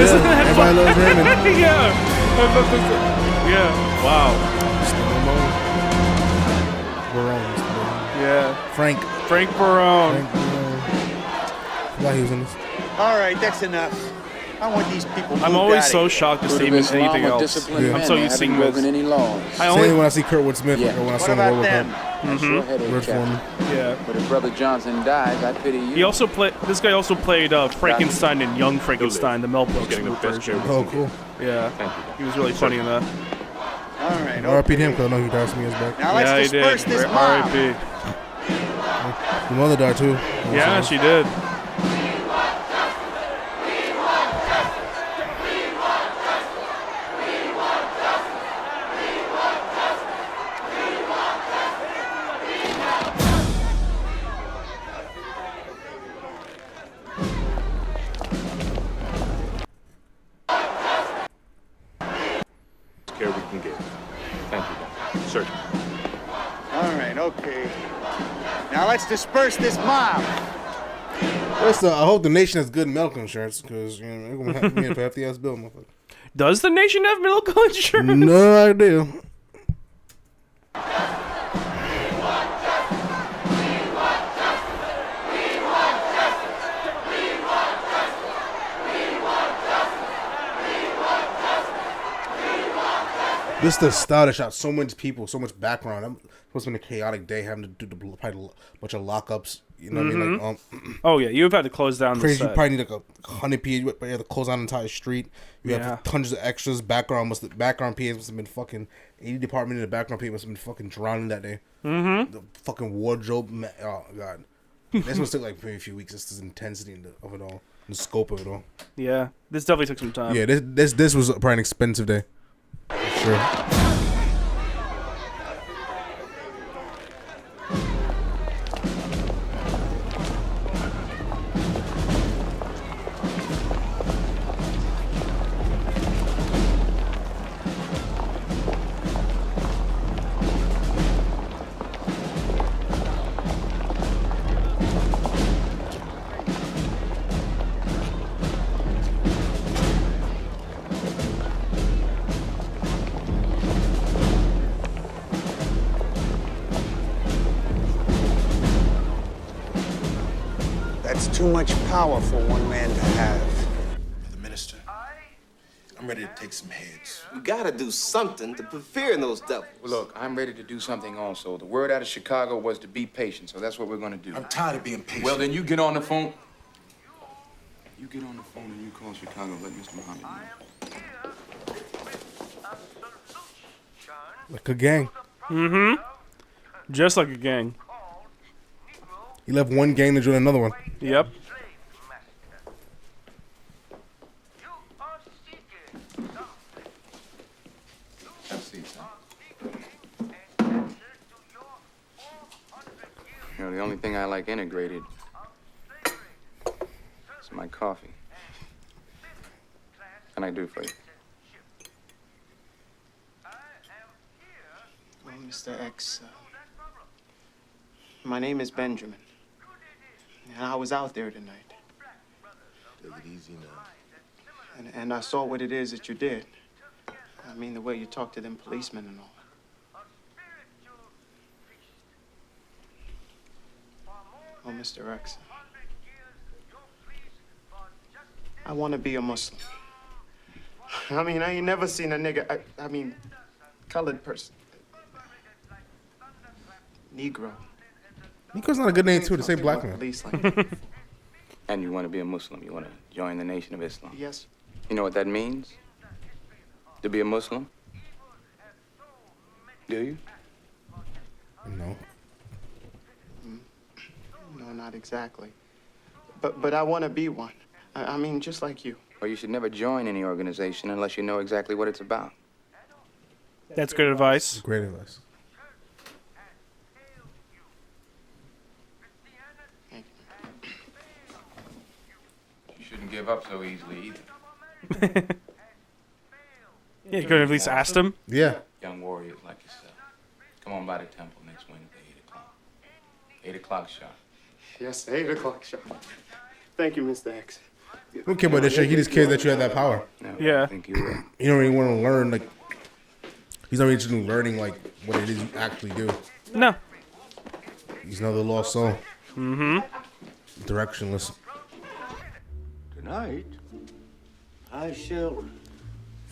Everybody loves Raymond. Yeah. I thought this. Yeah. Wow. Barone. Yeah. Frank Barone. Why he was in this? All right, that's enough. I want these people. I'm always so shocked to see him in anything else. I'm so used to seeing him. Any laws. I only when I see Kurtwood Smith or when I saw him roll with him. Red Foreman. Yeah. But if Brother Johnson dies, I pity you. He also played. This guy also played Frankenstein in Young Frankenstein, the Mel Brooks version. Oh, cool. Yeah. He was really funny in that. All right. R.I.P. him because I know he died some years back. Now let's disperse this mob. R.I.P. The mother died too. Yeah, she did. Care we can give. Thank you, Doctor. Surgeon. All right, okay. Now let's disperse this mob. I hope the nation has good medical insurance because they're gonna have me half the ass bill, motherfucker. Does the nation have medical insurance? No idea. This is the style that shot so much people, so much background. That must have been a chaotic day having to do probably a bunch of lockups. You know what I mean? Like, oh yeah, you've had to close down crazy. the set. You probably need like 100 PAs. You have to close down the entire street. You have tons of extras. Background PAs must have been fucking 80 department in the background PA must have been fucking drowning that day. The fucking wardrobe. Oh god, this must took like maybe a few weeks. Just the intensity of it all, the scope of it all. Yeah, this definitely took some time. Yeah, this was probably an expensive day. For sure. Too much power for one man to have. The minister, I'm ready to take some heads. We gotta do something to put fear in those devils. Well, look, I'm ready to do something also. The word out of Chicago was to be patient, so that's what we're gonna do. I'm tired of being patient. Well, then you get on the phone. You get on the phone and you call Chicago. Let Mr. Muhammad know. Like a gang. Just like a gang. He left one gang to join another one. Yep. You know, the only thing I like integrated is my coffee. And I do for you. Well, Mr. X, my name is Benjamin. And I was out there tonight. Take it easy now. And I saw what it is that you did. I mean, the way you talked to them policemen and all. Oh, Mr. X. I want to be a Muslim. I mean, I ain't never seen a nigga, I mean, colored person. Negro. Nico's not a good name, too, to say black man. And you want to be a Muslim. You want to join the Nation of Islam. Yes. You know what that means? To be a Muslim? Do you? No. No, not exactly. But I want to be one. I mean, just like you. Well, you should never join any organization unless you know exactly what it's about. That's good advice. Great advice. You shouldn't give up so easily either. Yeah, you could have at least asked him. Yeah. Young warriors like yourself. Come on by the temple next Wednesday, 8 o'clock. 8 o'clock sharp. Yes, 8 o'clock sharp. Thank you, Mr. X. I don't care about this shit. He just cares that you have that power. No, Yeah. I think you will. You don't really want to learn, like, he's not really interested in learning, like, what it is you actually do. No. He's another lost soul. Directionless. Tonight, I shall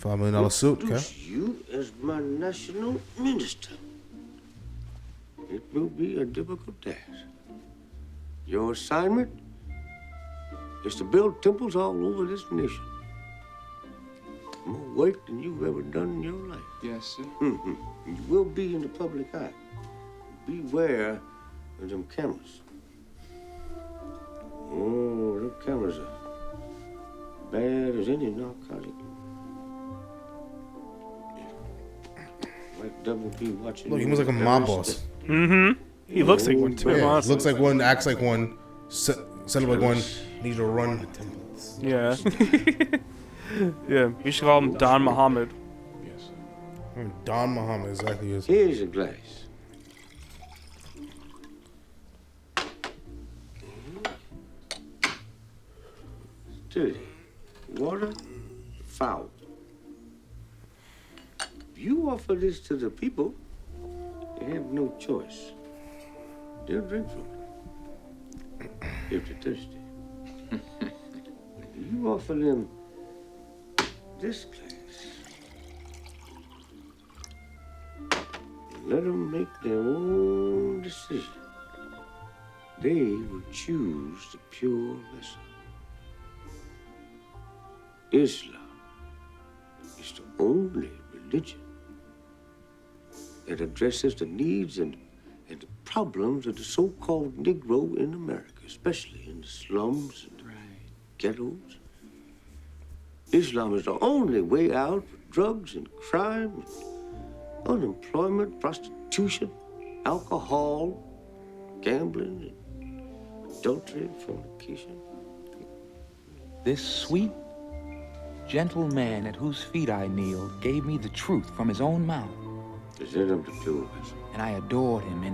$5 million suit, okay? introduce you as my national minister. It will be a difficult task. Your assignment is to build temples all over this nation. More work than you've ever done in your life. Yes, sir. You will be in the public eye. Beware of them cameras. Oh, them cameras are bad as any narcotic. Might double be watching. Look, he was like a mob boss. He looks like one, too, Yeah, honestly. looks like one, acts like one, set up like one, needs to run the temples. Yeah. Yeah, you should call him Don Muhammad. Yes. Don Muhammad, exactly. Is. Here's a glass. Dirty. Water, foul. If you offer this to the people, they have no choice. They'll drink from it if they're thirsty. If you offer them this glass, let them make their own decision. They will choose the pure vessel. Islam is the only religion that addresses the needs and the problems of the so-called Negro in America, especially in the slums and ghettos. Islam is the only way out for drugs and crime, unemployment, prostitution, alcohol, gambling, adultery, fornication. This sweet, gentle man at whose feet I kneeled gave me the truth from his own mouth. And I adored him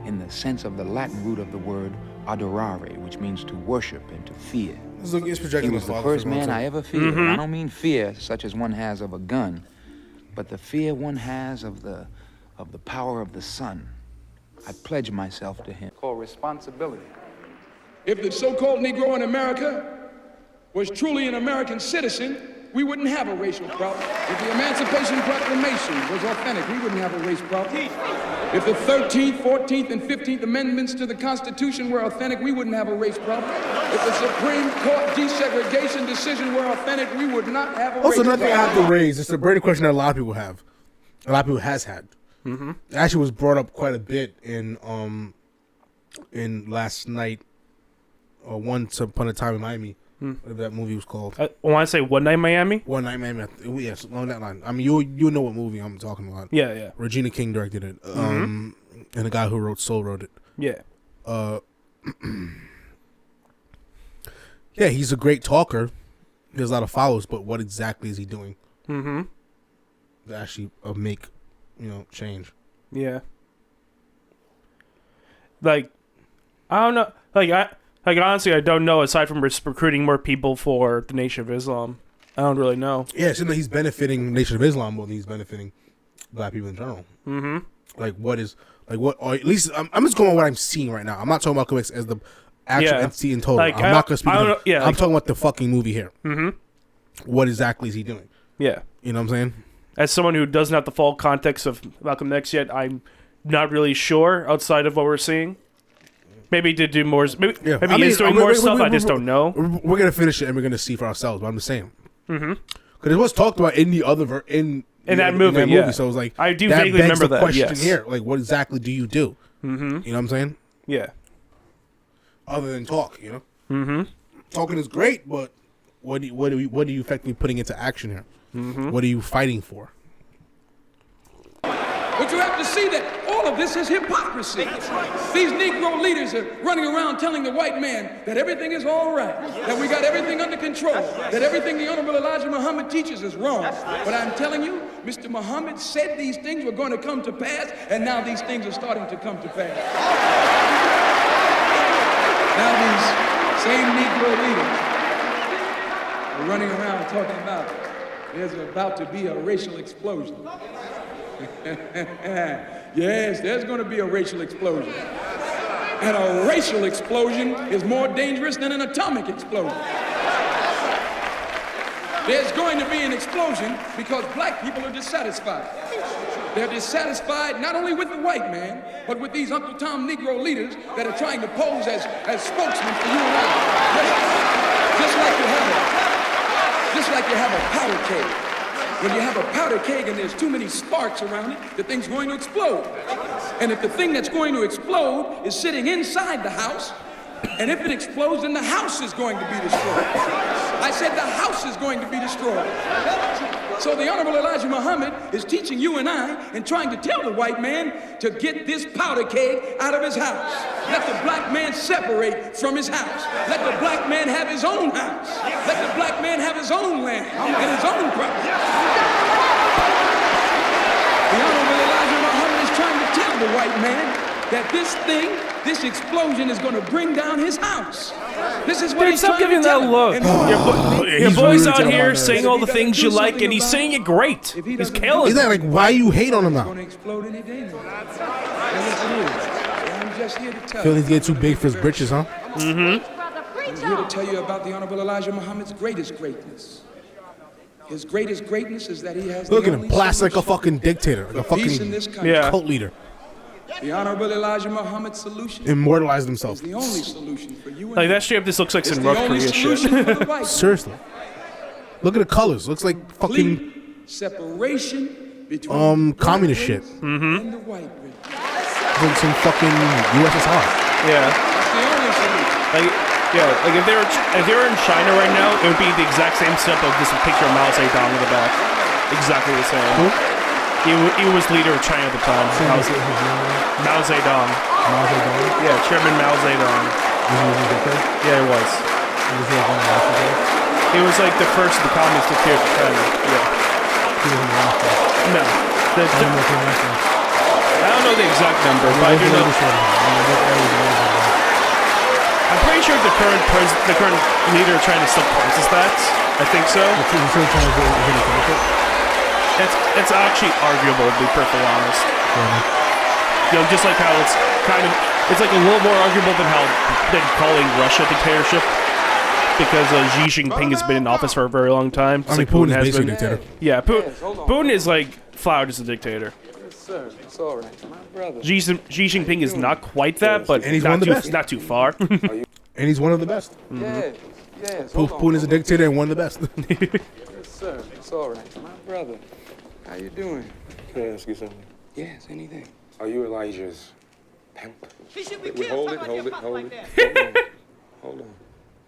in the sense of the Latin root of the word adorare, which means to worship and to fear. He was the first man I ever feared. Mm-hmm. I don't mean fear such as one has of a gun, but the fear one has of the power of the sun. I pledge myself to him. Called responsibility. If the so-called Negro in America was truly an American citizen, we wouldn't have a racial problem. If the Emancipation Proclamation was authentic, we wouldn't have a race problem. If the 13th, 14th, and 15th Amendments to the Constitution were authentic, we wouldn't have a race problem. If the Supreme Court desegregation decision were authentic, we would not have a race problem. Also, another thing I have to raise, it's a burning question that a lot of people have. A lot of people has had. Mm-hmm. It actually was brought up quite a bit in last night, or Once Upon a Time in Miami. Whatever that movie was called. I want to say One Night in Miami? One Night in Miami. Yes, along that line. I mean, you know what movie I'm talking about. Yeah, yeah. Regina King directed it. And the guy who wrote Soul wrote it. Yeah. Yeah, he's a great talker. He has a lot of followers, but what exactly is he doing? Mm-hmm. To actually make, change. Yeah. Like, I don't know. Like, honestly, I don't know, aside from recruiting more people for the Nation of Islam. I don't really know. Yeah, it seems like he's benefiting Nation of Islam more than he's benefiting black people in general. Mm-hmm. Or at least, I'm just going on what I'm seeing right now. I'm not talking about Malcolm X as the actual entity in total. Like, I'm not going to speak I'm talking about the fucking movie here. Mm-hmm. What exactly is he doing? Yeah. You know what I'm saying? As someone who doesn't have the full context of Malcolm X yet, I'm not really sure outside of what we're seeing. Maybe he did do more. Maybe he's doing more stuff. I just don't know. We're gonna finish it and we're gonna see for ourselves. But I'm just saying. Mm-hmm. Because it was talked about in the other in that movie. Yeah. So it was like I do vaguely remember that. Question yes. here, like, what exactly do you do? Mm-hmm. You know what I'm saying? Yeah. Other than talk, Mm-hmm. Talking is great, but what are you effectively putting into action here? Mm-hmm. What are you fighting for? But you have to see that all of this is hypocrisy. These Negro leaders are running around telling the white man that everything is all right, that we got everything under control, that everything the Honorable Elijah Muhammad teaches is wrong. But I'm telling you, Mr. Muhammad said these things were going to come to pass, and now these things are starting to come to pass. Now these same Negro leaders are running around talking about there's about to be a racial explosion. Yes, there's going to be a racial explosion. And a racial explosion is more dangerous than an atomic explosion. There's going to be an explosion because black people are dissatisfied. They're dissatisfied not only with the white man, but with these Uncle Tom Negro leaders that are trying to pose as spokesmen for you and I. Just like you have a powder keg. When you have a powder keg and there's too many sparks around it, the thing's going to explode. And if the thing that's going to explode is sitting inside the house, and if it explodes, then the house is going to be destroyed. I said the house is going to be destroyed. So the Honorable Elijah Muhammad is teaching you and I and trying to tell the white man to get this powder keg out of his house. Let the black man separate from his house. Let the black man have his own house. Let the black man have his own land and his own property. The Honorable Elijah Muhammad is trying to tell the white man that this explosion is going to bring down his house. This is what he's stop trying giving to tell that him. look. Your boy's out here saying all the things you like, and he's saying it great. He's killing. Is that like, why you hate on him now? Going to explode any day now. I'm just here to tell Feel you. he's getting too big for his britches, huh? Mm-hmm. I'm here to tell you about the Honorable Elijah Muhammad's greatest greatness. His greatest greatness is that he has Look the at him, only blast like a solution fucking dictator, like a for peace in fucking this country. cult leader. The Honorable Elijah Muhammad's solution Immortalized himself. is the only solution for you and Like me. that straight up just looks like It's some the North only Korea shit. solution for the white Seriously. Look at the colors. Looks like fucking complete separation between communist shit. and the white race. Like some fucking USSR. Yeah. That's the only solution. Like, yeah, like if they were in China right now, it would be the exact same setup of just a picture of Mao Zedong in the back. Exactly the same. Who? He was leader of China at the time. Mao Zedong. Mao Zedong? Yeah, Chairman Mao Zedong. Yeah, he was. He was like the first of the communist dictators of China. Yeah. No. I don't know the exact number, but I do know. I'm pretty sure the current leader of China still causes that. I think so. It's actually arguable, to be perfectly honest. You know, just like how it's like a little more arguable than calling Russia a dictatorship, because Xi Jinping has been in office for a very long time. I mean, Putin is basically a dictator. Yeah, Putin is like flouted as a dictator. Yes, sir. It's all right. My brother. Xi Jinping is not quite that, but And he's one of the best. not too far. And he's one of the best. Yes. Yes. hold on. Putin is a dictator and one of the best. Yes, sir. It's all right. My brother. How you doing? Can I ask you something? Yes, anything. Are you Elijah's pimp? He should be Wait, killed. hold it. Hold on.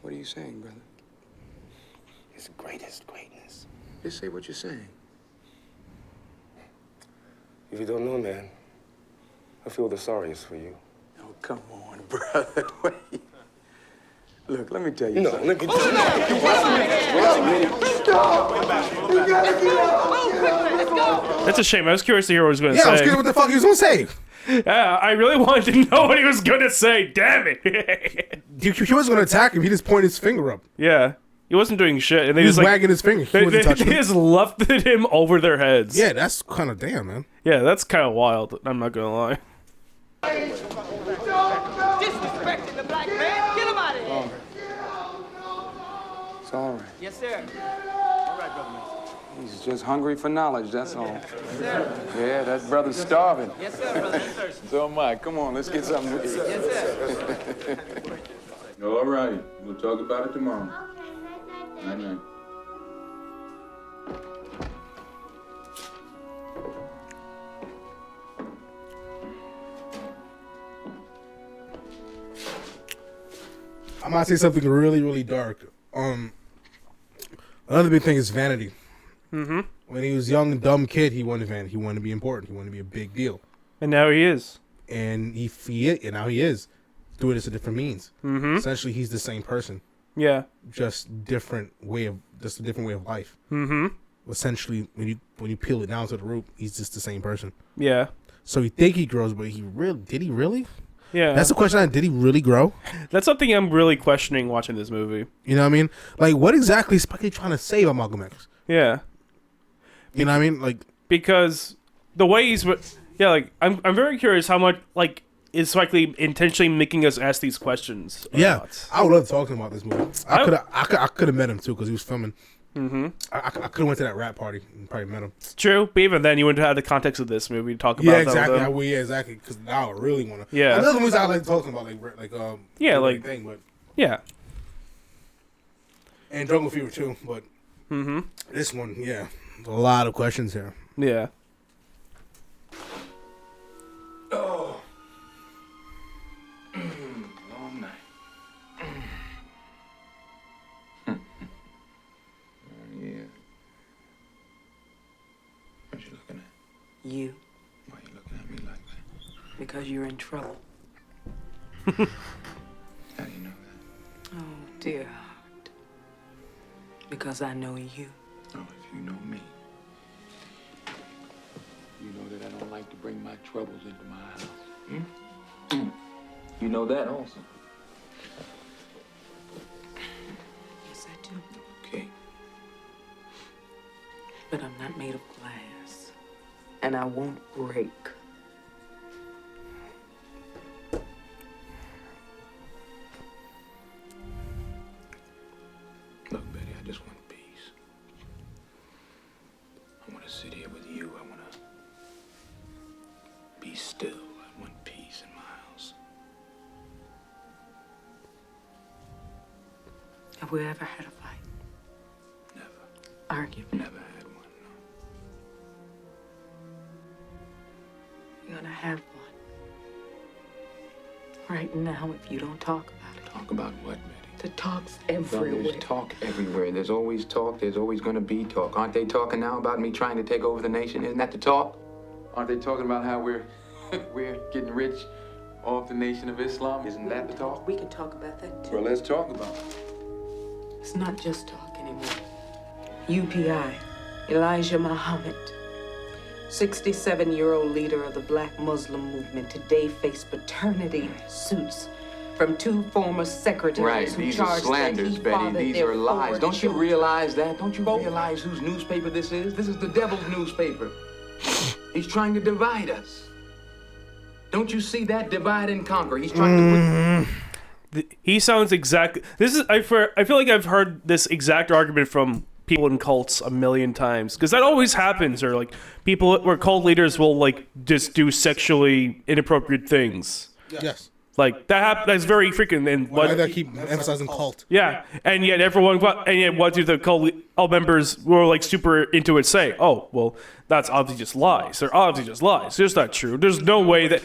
What are you saying, brother? His greatest greatness. Just say what you're saying. If you don't know, man, I feel the sorriest for you. Oh, come on, brother. Wait. Look, let me tell you No, something. look at That's a shame. I was curious to hear what he was going to Yeah, say. I was curious what the fuck he was gonna say. Yeah, I really wanted to know what he was going to say. Damn it. He wasn't gonna attack him. He just pointed his finger up. Yeah. He wasn't doing shit. And they He was just wagging his finger. He They, wasn't touching they him. just lefted him over their heads. Yeah, that's kind of damn, man. Yeah, that's kind of wild. I'm not going to lie. Disrespecting the black man. Get him out of here. It's all right. Yes, sir. All right, brother. He's just hungry for knowledge, that's all. Yes, sir. Yeah, that brother's starving. Yes, sir, brother. Yes, sir. So am I. Come on, let's get something to eat. Yes, sir. All right. We'll talk about it tomorrow. Night-night. I might say something really, really dark. Another big thing is vanity. Mm-hmm. When he was a young, dumb kid, he wanted vanity. He wanted to be important. He wanted to be a big deal. And now he is. And now he is doing this a different means. Mm-hmm. Essentially, he's the same person. Yeah. Just a different way of life. Mm-hmm. Essentially, when you peel it down to the root, he's just the same person. Yeah. So he think he grows, but did he really? Yeah. That's the question. Did he really grow? That's something I'm really questioning watching this movie. You know what I mean? Like, what exactly is Spike Lee trying to say about Malcolm X? Yeah. You know what I mean? Like, because the way he's, yeah, like I'm very curious how much like is Spike Lee intentionally making us ask these questions. Yeah, I would love talking about this movie. I could have met him too because he was filming. Mm-hmm. I could have went to that rap party and probably met him. True, but even then, you wouldn't have the context of this movie to talk about. Yeah, that exactly. with him. Yeah, exactly. Because now I really want to. Yeah. Another movies I like talking about, yeah, like thing, but yeah, and Jungle Fever too. But this one, yeah, a lot of questions here. Yeah. Oh. Long night. Yeah. What you looking at? You. Why you looking at me like that? Because you're in trouble. How do you know that? Oh, dear heart. Because I know you. Oh, if you know me, you know that I don't like to bring my troubles into my house. You know that also. Yes, I do. Okay. But I'm not made of glass. And I won't break. Look, Betty, I just want peace. sit here with you. I want to be still. I want peace in my house. Have we ever had a fight? Never. Argument? Never had one. You're gonna have one. Right now, if you don't talk about it. Talk about what, Betty? The talk's Well, everywhere. there's talk everywhere. There's always talk. There's always going to be talk. Aren't they talking now about me trying to take over the nation? Isn't that the talk? Aren't they talking about how we're getting rich off the Nation of Islam? Isn't that the talk? We can talk about that too. Well, let's talk about it. It's not just talk anymore. UPI, Elijah Muhammad, 67-year-old leader of the Black Muslim movement, today faced paternity suits from 2 former secretaries Right, who these are charged slanders, that he Betty. fathered These their are lies. 4 Don't you children. realize that? Don't you realize whose newspaper this is? This is the devil's newspaper. He's trying to divide us. Don't you see that? Divide and conquer. He's trying to put... He sounds exactly. This is. I feel like I've heard this exact argument from people in cults a million times, because that always happens. Or like people where cult leaders will like just do sexually inappropriate things. Yes. Like that's very freaking. And Why do they keep emphasizing cult? Yeah, and yet what do the cult members who are like super into it say? Oh, well, that's obviously just lies. They're obviously just lies. It's just not true. There's no way that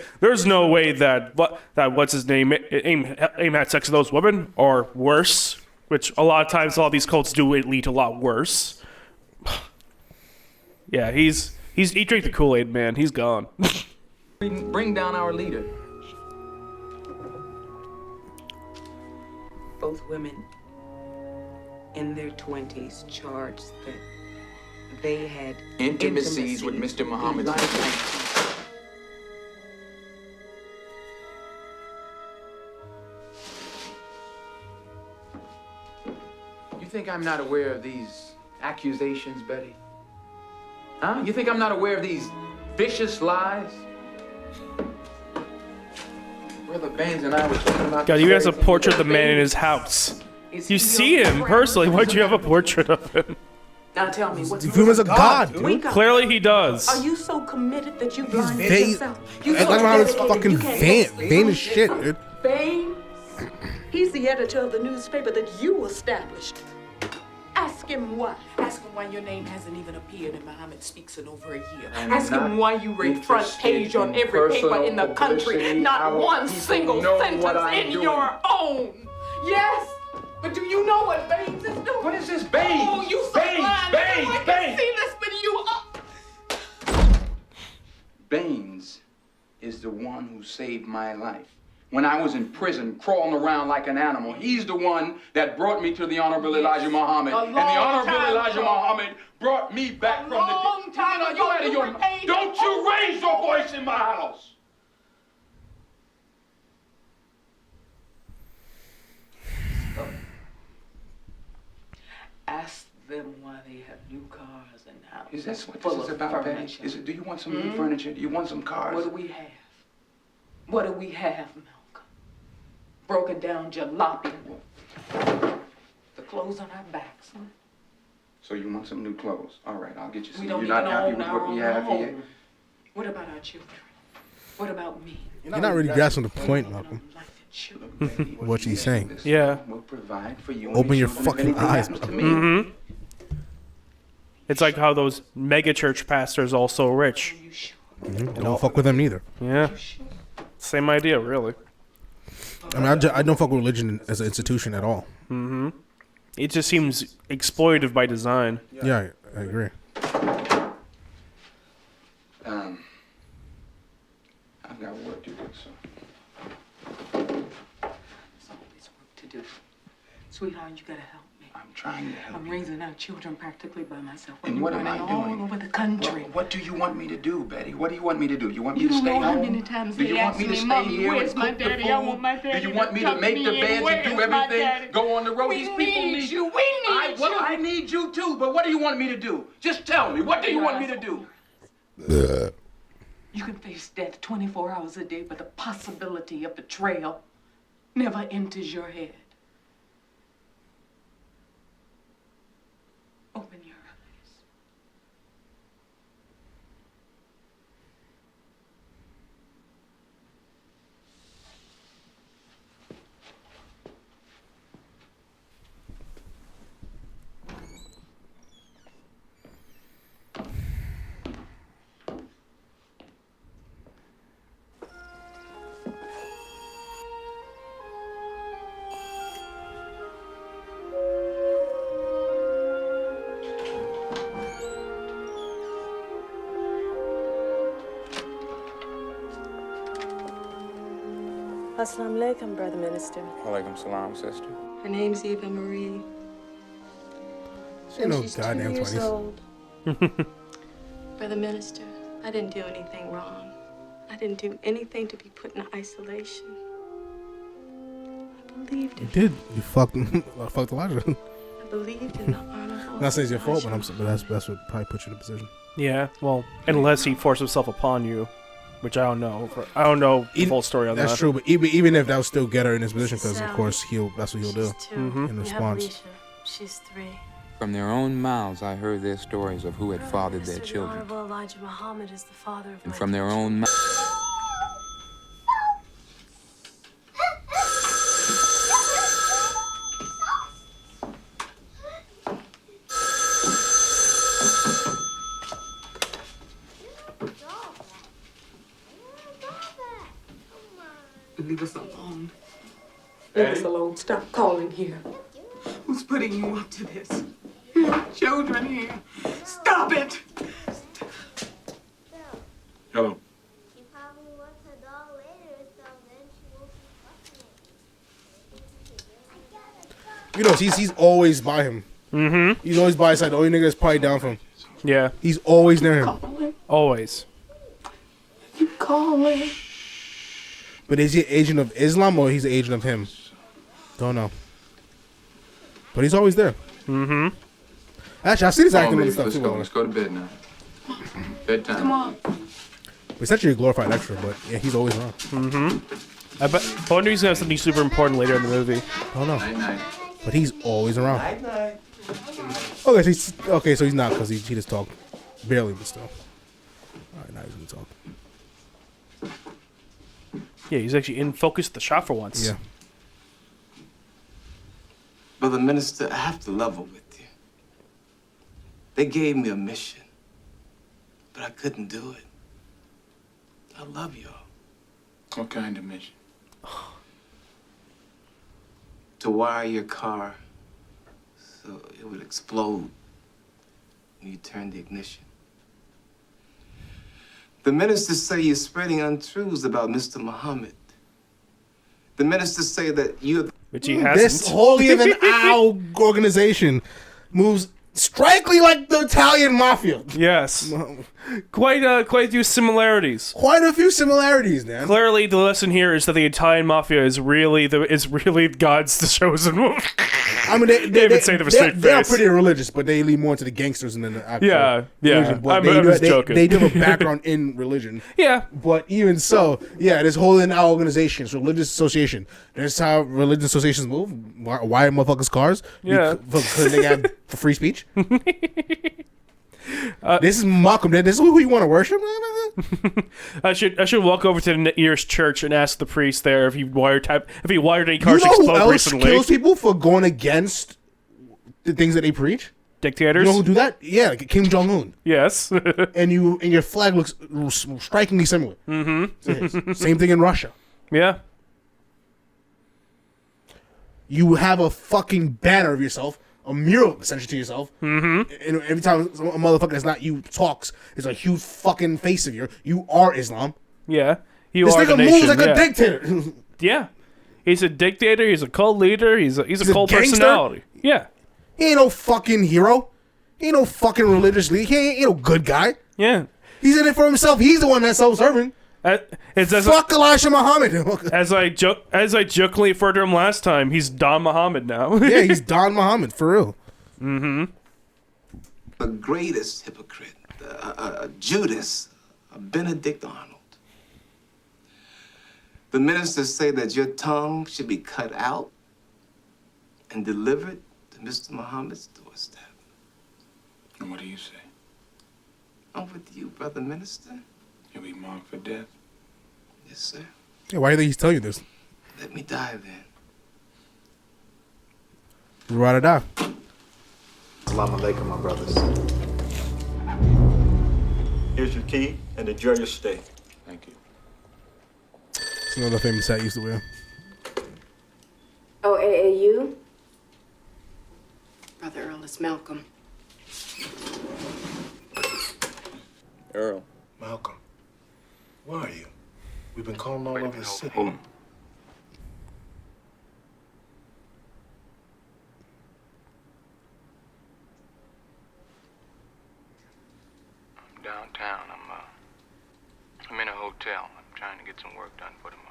what's his name aim at sex with those women, or worse, which a lot of times all these cults do lead to a lot worse. Yeah, he drank the Kool-Aid, man. He's gone. Bring down our leader. Both women in their 20s charged that they had Intimacies with Mr. Muhammad's You think I'm not aware of these accusations, Betty? Huh? You think I'm not aware of these vicious lies? Brother Baines and I were talking about... God, you guys have a portrait of the man in his house. You see him personally. Why'd you have a portrait of him? Now tell me, what's Freeman's a god, dude. Wake up. Clearly he does. Are you so committed that you blinded vain. yourself? You Like how it's fucking vain as shit, dude. Baines? He's the editor of the newspaper that you established. Ask him why. Ask him why your name hasn't even appeared in Muhammad Speaks in over a year. Ask him why you rate front page on every paper in the country. Not one single sentence in your own. Yes, but do you know what Baines is doing? What is this, Baines? Oh, you so blind. I can see this with you up. Baines is the one who saved my life. When I was in prison, crawling around like an animal, he's the one that brought me to the Honorable Elijah Muhammad. And the Honorable Elijah Muhammad brought me back from the dead. You out of your mind. Don't you raise your voice in my house! Ask them why they have new cars and houses. Is that what this is about, Betty? Do you want some new furniture? Do you want some cars? What do we have? What do we have, Malcolm? Broken down jalopy. The clothes on our backs. So you want some new clothes? All right, I'll get you some. We don't You're not even happy own with our what we own have here? home. What about our children? What about me? You're not really grasping the point, Malcolm. What she's saying. Yeah. We'll provide for you. Open your fucking eyes, Mm-hmm. It's like how those mega church pastors all so rich. Mm-hmm. Don't fuck with them neither. Yeah. Same idea, really. I mean, I don't fuck with religion as an institution at all. Mm-hmm. It just seems exploitive by design. Yeah, I agree. I've got work to do, so. There's always work to do. Sweetheart, you gotta help me. I'm trying to help I'm raising our children practically by myself. And what am I doing? All over the country. What do you want me to do, Betty? What do you want me to do? You want me You to don't stay know how home? many times Do they you want ask me to me, stay Mommy, here where's and my cook the daddy? food? I want my daddy Do you want me to tuck make me the in. beds and Where's do my everything? daddy? Go on the road? We These people need you. We need you. I need you too, but what do you want me to do? Just tell me. What do you want me to do? You can face death 24 hours a day, but the possibility of betrayal never enters your head. Open your eyes. Assalamu alaikum, Brother Minister. Walaikum salam, sister. Her name's Eva Marie. She And no she's goddamn 2 years 20s. old. Brother Minister, I didn't do anything wrong. I didn't do anything to be put in isolation. I believed You in did. You fucked Elijah. I believed in the honorable. Not saying it's your fault, but that's what probably put you in a position. Yeah, well, unless he forced himself upon you, which I don't know. I don't know the full story on that. That's true, but even if that would still get her in his position, because of course that's what he'll do in response. She's 3. From their own mouths, I heard their stories of who had fathered their The children. honorable Elijah Muhammad is the father of And my from their own mouths. Leave us alone. Leave us alone. Stop calling here. Who's putting you up to this? You have children here. Stop it! Hello. You know, he's always by him. Mm-hmm. He's always by his side. The only nigga is probably down from him. Yeah. He's always near him. Always. You calling? But is he an agent of Islam or he's an agent of him? Don't know. But he's always there. Mm-hmm. Actually, I've seen his acting baby, and stuff let's too. go. Let's go to bed now. Bedtime. Come on. Essentially a glorified extra, but yeah, he's always around. Mm-hmm. I wonder he's gonna have something super important later in the movie. I don't know. Night. But he's always around. Night. Okay, so he's not because he just talked barely, but still. All right, now he's gonna talk. Yeah, he's actually in focus the shot for once. Yeah. Brother Minister, I have to level with you. They gave me a mission, but I couldn't do it. I love y'all. What kind of mission? To wire your car so it would explode when you turn the ignition. The ministers say you're spreading untruths about Mr. Muhammad. The ministers say that you're... Which he hasn't. This holier than thou organization moves strikingly like the Italian mafia. Yes. Quite a few similarities. Quite a few similarities, man. Clearly, the lesson here is that the Italian mafia is really God's chosen one. I mean, they even say it with a straight they are face. pretty religious, but they lean more into the gangsters than the actual Yeah. religion. But I'm just joking. They do have a background in religion. Yeah. But even so, yeah, this whole in our organization, it's a religious association. That's how religious associations move. Why motherfuckers cars? Yeah. Because they got free speech. This is Malcolm. This is who you want to worship. I should walk over to the nearest church and ask the priest there if he wired any cars You know who explode else recently. kills people for going against the things that they preach? Dictators. You know who do that? Yeah, like Kim Jong Un. Yes. And your flag looks strikingly similar. Mm-hmm. Same thing in Russia. Yeah. You have a fucking banner of yourself, a mural essentially to yourself. Mm-hmm. And every time a motherfucker that's not you talks, there's a huge fucking face of you are Islam. Yeah. You This are the nigga nation. moves like yeah. a dictator. Yeah. He's a dictator. He's a cult leader. He's a cult gangster? personality. Yeah. He ain't no fucking hero. He ain't no fucking religious leader. He ain't no good guy. Yeah. He's in it for himself. He's the one that's self-serving. Fuck Elijah Muhammad. As I jokingly referred to him last time, he's Don Muhammad now. Yeah, he's Don Muhammad for real. Mm-hmm. The greatest hypocrite, Judas, Benedict Arnold. The ministers say that your tongue should be cut out and delivered to Mr. Muhammad's doorstep. And what do you say? I'm with you, brother minister. You'll be marked for death? Yes, sir. Yeah, why do you think he's telling you this? Let me die then. You ride or die. Assalamu alaikum, my brothers. Here's your key and enjoy your stay. Thank you. It's another famous hat he used to wear. Oh, AAU? Brother Earl, it's Malcolm. Earl. Malcolm. Where are you? We've been calling all over the city. Hold on. Downtown. I'm in a hotel. I'm trying to get some work done for tomorrow.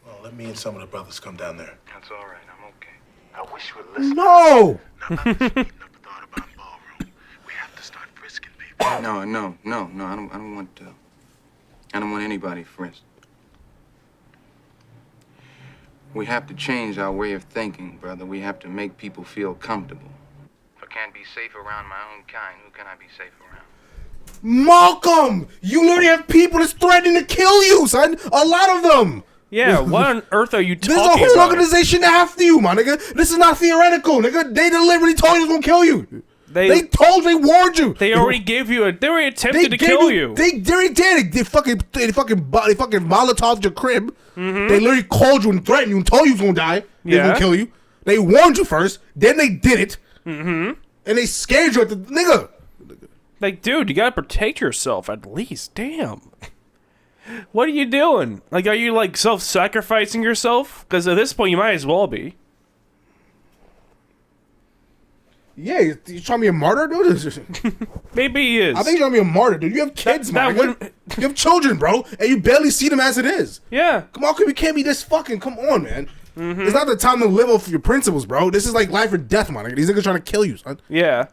Well, let me and some of the brothers come down there. That's all right. I'm okay. I wish you would listen. No! No, I don't want I don't want anybody frisked. We have to change our way of thinking, brother. We have to make people feel comfortable. If I can't be safe around my own kind, who can I be safe around? Malcolm! You literally have people that's threatening to kill you, son! A lot of them! Yeah, what on earth are you talking There's about? a whole organization after you, my nigga. This is not theoretical, nigga. They deliberately told you it was gonna kill you. They warned you. They already gave you they already attempted to kill you. They already did. They fucking Molotoved your crib. Mm-hmm. They literally called you and threatened you and told you was gonna die. They Yeah. gonna kill you. They warned you first, then they did it. Mm-hmm. And they scared you at the nigga. Like, dude, you gotta protect yourself at least. Damn. What are you doing? Like, are you like self-sacrificing yourself? Because at this point, you might as well be. Yeah, you trying to be a martyr, dude? Maybe he is. I think you're trying to be a martyr, dude. You have kids, man. You have children, bro, and you barely see them as it is. Yeah. Come on, you can't be this fucking. Come on, man. Mm-hmm. It's not the time to live off your principles, bro. This is like life or death, man. These niggas trying to kill you, son. Yeah.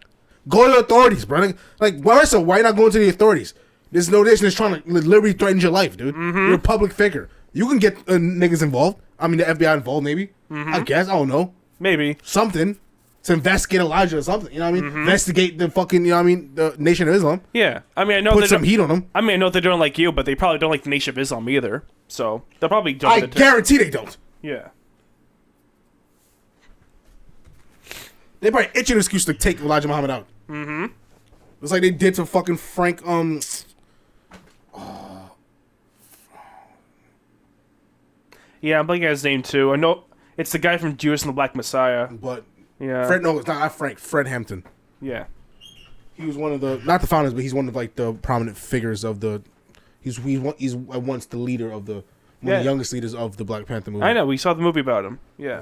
Go to the authorities, bro. Like, why not going to the authorities? There's no nation that's trying to literally threaten your life, dude. Mm-hmm. You're a public figure. You can get niggas involved. I mean, the FBI involved, maybe. Mm-hmm. I guess. I don't know. Maybe. Something. To investigate Elijah or something. You know what I mean? Mm-hmm. Investigate the fucking, you know what I mean? The Nation of Islam. Yeah. I mean, I know Put they some don't- heat on them. I mean, I know they don't like you, but they probably don't like the Nation of Islam either. So they'll probably jump I into guarantee they don't. Yeah. They probably itching an excuse to take Elijah Muhammad out. Mm-hmm. It's like they did to fucking Frank, Yeah, I'm blanking on his name too. I know it's the guy from Judas and the Black Messiah. But yeah, Fred, no, it's not Frank. Fred Hampton. Yeah. He was one of the, not the founders, but he's one of like the prominent figures of the. He's once the leader of the one of the youngest leaders of the Black Panther movement. I know. We saw the movie about him. Yeah.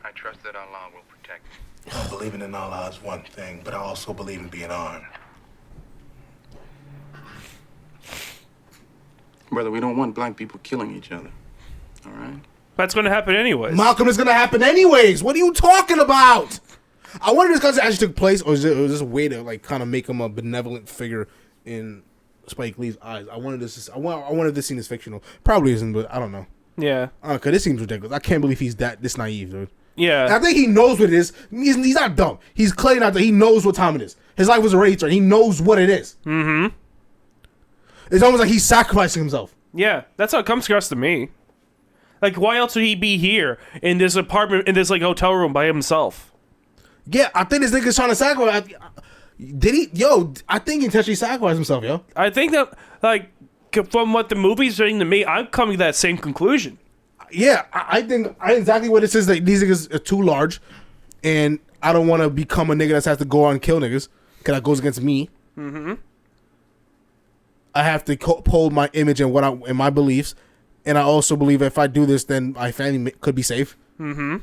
I trust that Allah will protect me. Well, believing in Allah is one thing, but I also believe in being armed. Brother, we don't want black people killing each other. All right? That's going to happen anyways. Malcolm, is going to happen anyways. What are you talking about? I wonder if this concept actually took place, or is it just a way to like kind of make him a benevolent figure in Spike Lee's eyes? I wanted this scene is fictional. Probably isn't, but I don't know. Yeah. Cause this seems ridiculous. I can't believe he's this naive, dude. Yeah. And I think he knows what it is. He's not dumb. He's clearly not that. He knows what time it is. His life was already threatened. He knows what it is. Mm-hmm. It's almost like he's sacrificing himself. Yeah, that's how it comes across to me. Like, why else would he be here in this apartment, in this like hotel room by himself? Yeah, I think this nigga's trying to sacrifice. Did he? Yo, I think he intentionally sacrificed himself, yo. I think that, like, from what the movie's saying to me, I'm coming to that same conclusion. Yeah, I think exactly what it says. That these niggas are too large, and I don't want to become a nigga that has to go out and kill niggas because that goes against me. Mm-hmm. I have to uphold my image and and my beliefs, and I also believe if I do this, then my family could be safe. Mm-hmm.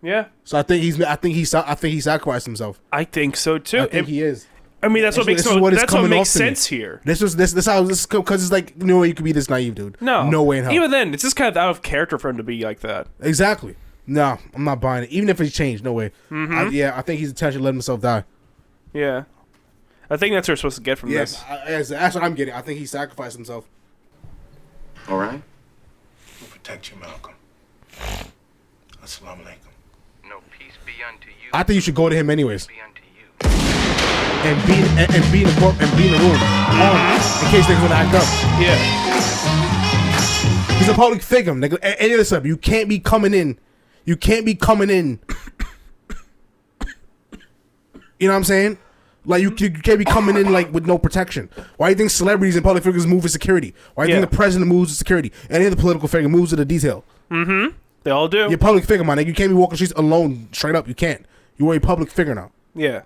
Yeah. So I think he sacrificed himself. I think so too. I think he is. I mean, that's what makes sense here. This because it's like no way you could be this naive, dude. No way in hell. Even then, it's just kind of out of character for him to be like that. Exactly. No, I'm not buying it. Even if it's changed, no way. Mm-hmm. I think he's intentionally letting himself die. Yeah. I think that's what we're supposed to get from this. That's what I'm getting. I think he sacrificed himself. All right. We'll protect you, Malcolm. Assalamu alaikum. No, peace be unto you. I think you should go to him anyways. And be in the room in case they're gonna act up. Yeah. He's a public figure, nigga. Any of this stuff, you can't be coming in. You can't be coming in. You know what I'm saying? Like you can't be coming in like with no protection. Why do you think celebrities and public figures move with security? Why do you think the president moves with security? Any other political figure moves with the detail. Mm-hmm. They all do. You're a public figure, my nigga. You can't be walking streets alone, straight up. You can't. You are a public figure now. Yeah.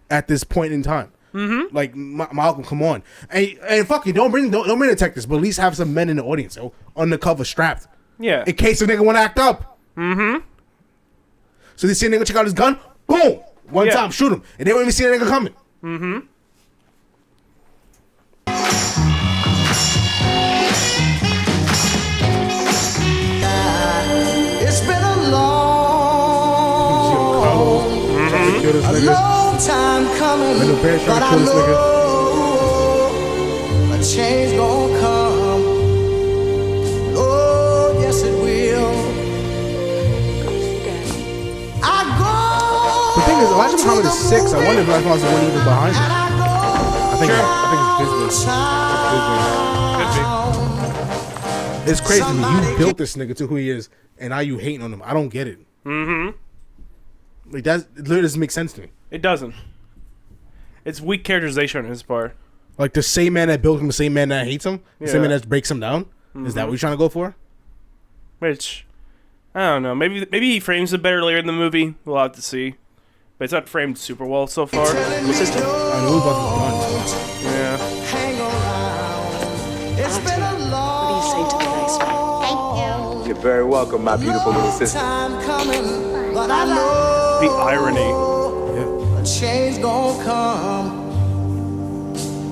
At this point in time. Mm-hmm. Like Malcolm, come on, and fuck you, don't bring detectives, but at least have some men in the audience, yo, undercover, strapped. Yeah. In case the nigga want to act up. Mm-hmm. So they see a nigga check out his gun, boom, one time, shoot him, and they won't even see a nigga coming. Mm-hmm. nigga. long time coming, Randall Parrish trying but to I kill this nigga. know a change gonna come. Oh, yes it will. I go. The thing is, Elijah Muhammad is 6. I wonder if Elijah Muhammad is one even behind him. I think it's business. It's crazy to me. You built this nigga to who he is, and now you hating on him. I don't get it. Mm-hmm. Like that literally doesn't make sense to me. It doesn't. It's weak characterization on his part. Like the same man that built him, the same man that hates him, the same Yeah. man that breaks him down. Is that what you're trying to go for? Which, I don't know. Maybe he frames it better later in the movie. We'll have to see. But it's not framed super well so far. I know it was about to be done. So. Yeah. Hang around. It's been a long, What do you say to the nice man? Thank you. You're very welcome, my beautiful little sister. time coming, but I know The irony. a change gonna come.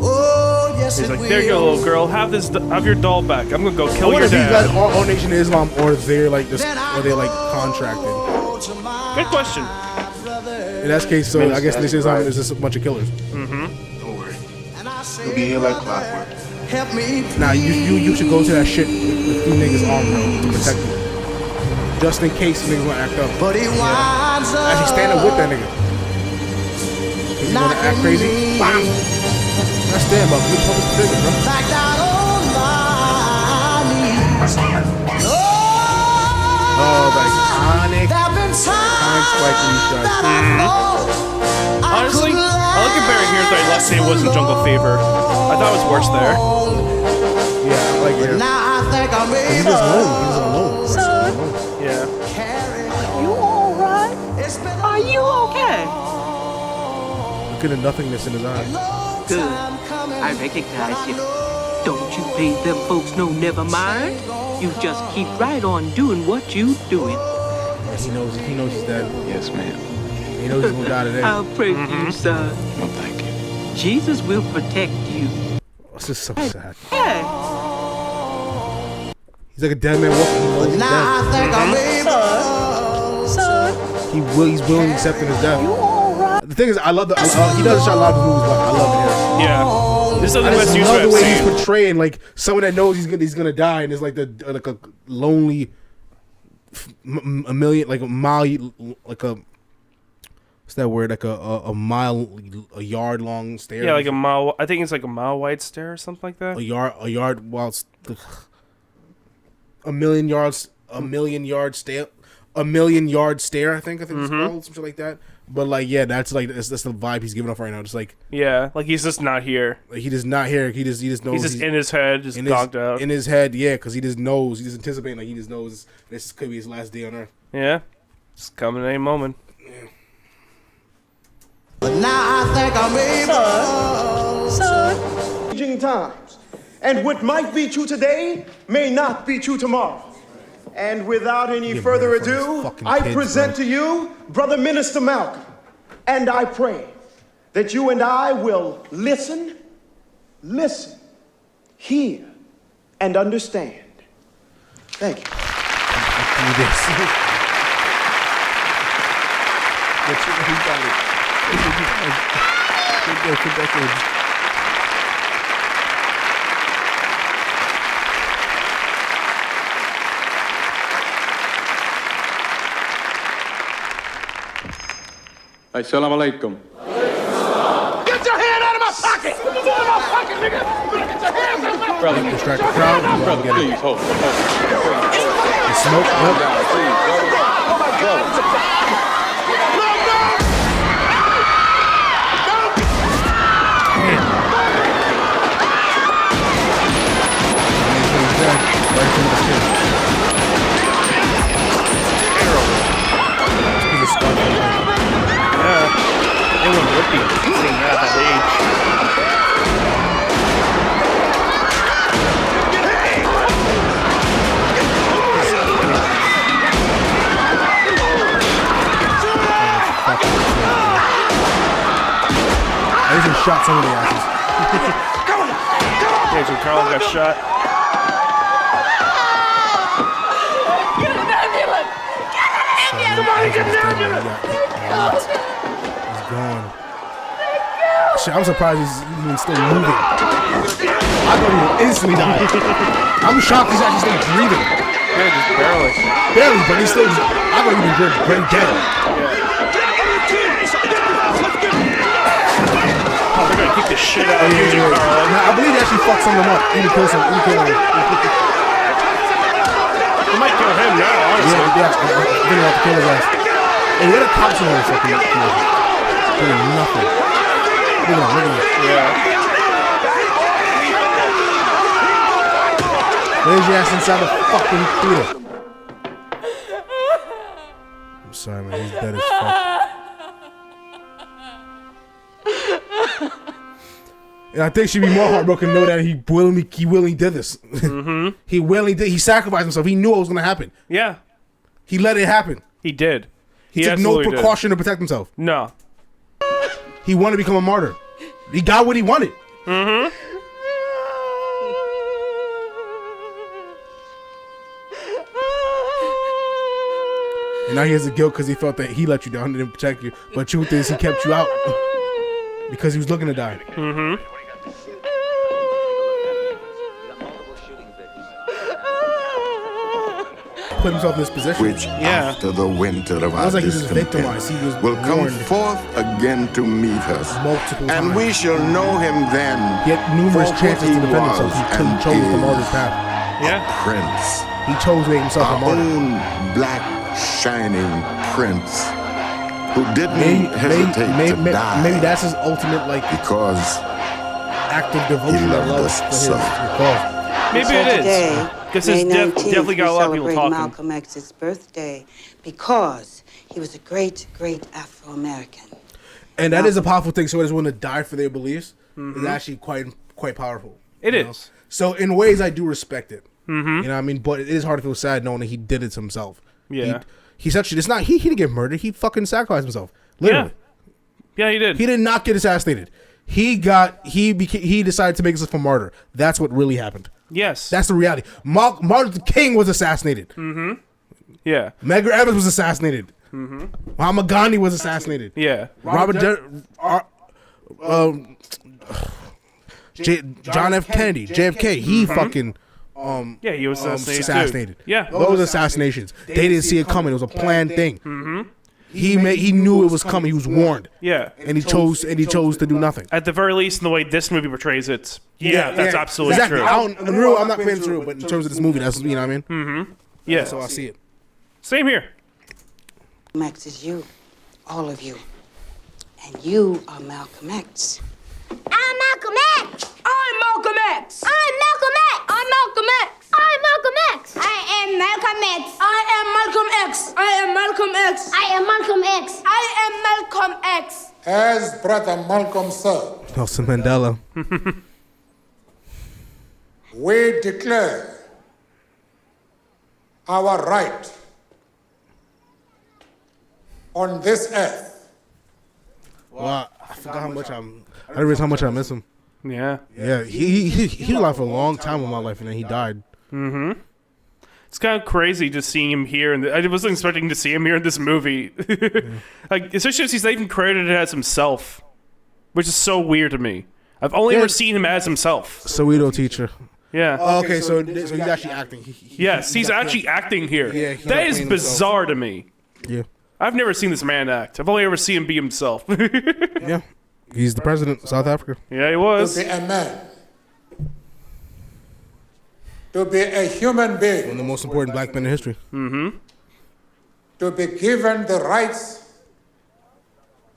Oh, yes He's it like, will. there you go, little girl. Have your doll back. I'm gonna go I kill wonder your if these guys dad. are all Nation of Islam or they're like this, or they're like contracted. Good question. In that case, so I guess Nation of Islam is just a bunch of killers. Mm-hmm. Don't worry. You'll be here like clockwork. Help me. Nah, you should go to that shit with few niggas armed though to protect you, just in case niggas wanna act up. But he winds up. Actually, stand up with that nigga. Cause he's gonna act crazy. Bam. That's stand up. Good public figure, bro. Back down on my knees. Oh, the iconic Spike Lee shot. Honestly, I look at Barry here. Thought last name wasn't Jungle Fever. I thought it was worse there. Yeah, I like it. Now I think I'm able. He's just alone. He's alone. Son, Yeah. you all right? Are you okay? Look at the nothingness in his eyes. Good. I recognize you. Don't you pay them folks no never mind. You just keep right on doing what you doing. Yeah, he knows he's dead. Yes, ma'am. He knows he's gonna die today. I'll pray for you, son. No, thank you. Jesus will protect you. This is so sad. Hey. He's like a dead man walking. He knows he's Now I dead. think I'm able. Son, He's willingly accepting his death. you all right? The thing is, I love he doesn't shot a lot of his movies, but I love it. Yeah. This is the I best just use love the I've way seen. he's portraying like someone that knows he's gonna die, and it's like like a lonely, a million, like a mile, like a what's that word? Like a mile, a yard long stare. Yeah, like a mile. I think it's like a mile wide stare or something like that. a yard whilst a million yard stare. I think it's called something like that. But like, yeah, that's the vibe he's giving off right now. Just like, Yeah, like he's just not here. like he does not hear. He just knows He's just in his head, just in dogged out. in his head. Yeah, because he just knows. He's anticipating. Like he just knows this could be his last day on Earth. Yeah, it's coming at any moment. But now I think I'm able. Son, Changing times. And what might be true today may not be true tomorrow. And without any further ado, I present to you Brother Minister Malcolm. And I pray that you and I will listen, hear, and understand. Thank you. Assalamu alaikum. Get your hand out of my pocket! Get your hand out of my pocket, nigga! Get your hands out of my pocket! Brother, distract the crowd. brother, please hold. The smoke. Calm down, please, brother. Yeah, anyone would be seeing that at that age. I just shot some of the asses. Yeah, so Carl got shot. Get an ambulance! Get an ambulance! Somebody get an ambulance! gone. Shit, I'm surprised he's even still moving. I thought he would instantly die. I'm shocked he's actually still breathing. Yeah, just barely. Barely, but he's still. I thought he'd be very dead. Oh, they're gonna kick the shit out of you, Carl. Nah, I believe he actually fucked some of them up. Even kill some. Even kill him. They might kill him now, honestly. Yeah. I think they have to kill his ass. Hey, where the cops are on fucking doing nothing. Look at him. Yeah. Where's your ass inside the fucking theater? I'm sorry, man. He's dead as fuck. And I think she'd be more heartbroken to know that he willingly did this. Mm-hmm. He sacrificed himself. He knew it was going to happen. Yeah. He let it happen. He did. He took no precaution to protect himself. No. He wanted to become a martyr. He got what he wanted. Mm-hmm. And now he has the guilt because he felt that he let you down and didn't protect you. But truth is, he kept you out because he was looking to die. Mm-hmm. Put himself in this position. Which after the winter of our like he was discontent victimized. He was will come warned. forth again to meet us. Multiple and times. we shall know him then. He had numerous for chances what to defend himself. He chose the martyr's path. Yeah. Prince. He chose to make himself a Our martyr. own black shining prince who didn't hesitate to die. Maybe that's his ultimate because act of devotion and love for his cause. Maybe it is. Because his death definitely got a lot of people talking. Malcolm X's birthday because he was a great, great Afro-American. And that is a powerful thing. Somebody's willing to die for their beliefs is actually quite powerful. It is. is. So in ways, I do respect it. Mm-hmm. You know what I mean? But it is hard to feel sad knowing that he did it himself. Yeah. He's actually, it's not, he didn't get murdered. He fucking sacrificed himself. Literally. Yeah, he did. He did not get assassinated. He decided to make himself a martyr. That's what really happened. Yes. That's the reality. Martin Luther King was assassinated. Mm-hmm. Yeah. Medgar Evers was assassinated. Mm-hmm. Mahatma Gandhi was assassinated. Yeah. John F. Kennedy, JFK, he fucking yeah, he was assassinated. Too. Yeah. Those assassinations. They didn't see it coming. It was a planned thing. Mm-hmm. He knew it was coming. He was warned. Yeah. And he chose to do nothing. At the very least, in the way this movie portrays it, that's absolutely exactly. true. I'm not saying it's true, but in terms of this movie, that's, you know what I mean? Mm-hmm. Yeah. That's how I see it. Same here. Max is you, all of you, and you are Malcolm X. I'm Malcolm X. I'm Malcolm X. I'm Malcolm X. I'm Malcolm X. I'm Malcolm X. I am Malcolm X. I am Malcolm X. I am Malcolm X. I am Malcolm X. I am Malcolm X. As Brother Malcolm said, Nelson Mandela. we declare our right on this earth. Well, I forgot how much I realize how much I miss him. Yeah. Yeah, he alive for a long time in my life, and then he died. Mm-hmm. It's kind of crazy just seeing him here, and I wasn't expecting to see him here in this movie. Like, especially as he's not even credited as himself, which is so weird to me. I've only ever seen him as himself. Soweto teacher. Yeah. Oh, okay, so he's actually acting. Yes, he's actually acting here. Yeah, that is bizarre to me. Yeah. I've never seen this man act. I've only ever seen him be himself. Yeah. He's the president of South Africa. Yeah, he was. To be a man. To be a human being. One of the most important black men in history. Mm-hmm. To be given the rights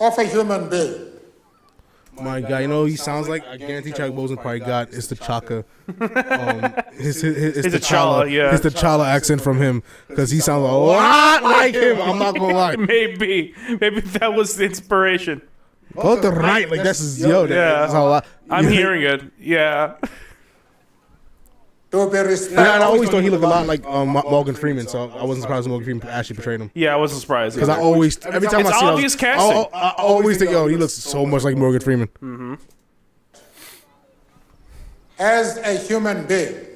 of a human being. My God, you know he sounds like, I guarantee Chuck Bosen probably got it's the Chaka. It's the T'Challa, yeah. It's the T'Challa accent from him because he sounds a lot like him. I'm not gonna lie. Maybe that was the inspiration. Both the right, like that's his That's how I'm hearing it. Yeah. To be respected. And I always thought he looked a lot like Morgan Freeman, so I wasn't surprised Morgan Freeman actually portrayed him. Yeah, I wasn't surprised. Because every time it's I see obvious casting. I always think, he looks so much like Morgan Freeman. Mm-hmm. As a human being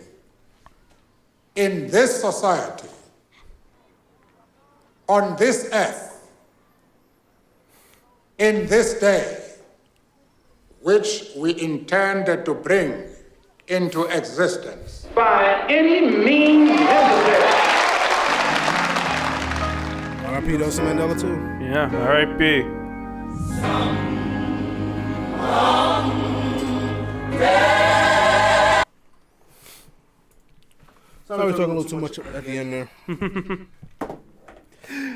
in this society, on this earth, in this day, which we intend to bring into existence. By any means necessary. R.I.P. Nelson Mandela too. Yeah, R.I.P. Sorry, we're talking a little too much at the end there.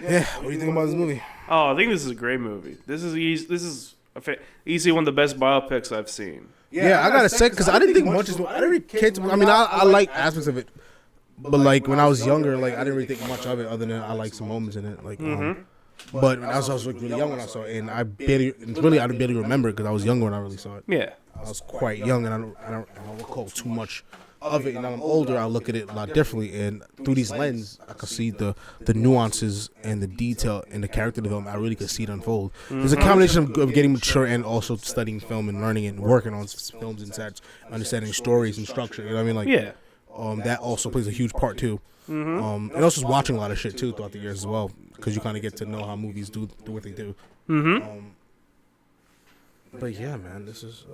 Yeah, what do you think about this movie? Oh, I think this is a great movie. This is easily one of the best biopics I've seen. Yeah, I gotta say, because I didn't think much. I didn't really care. I mean, I like aspects of it, but like when I was younger, like I didn't really think much of it, other than I like some moments in it. Like, but when I was like, really young when I saw it, and I barely remember it because I was younger when I really saw it. Yeah, I was quite young, and I don't recall too much of it. And now I'm older, I look at it a lot differently, and through these lenses, I could see the nuances and the detail and the character development. I really could see it unfold. There's a combination of getting mature and also studying film and learning it and working on films and sets, understanding stories and structure. You know what I mean? Like, yeah. That also plays a huge part too. And also just watching a lot of shit too throughout the years as well, because you kind of get to know how movies do what they do. But yeah, man, this is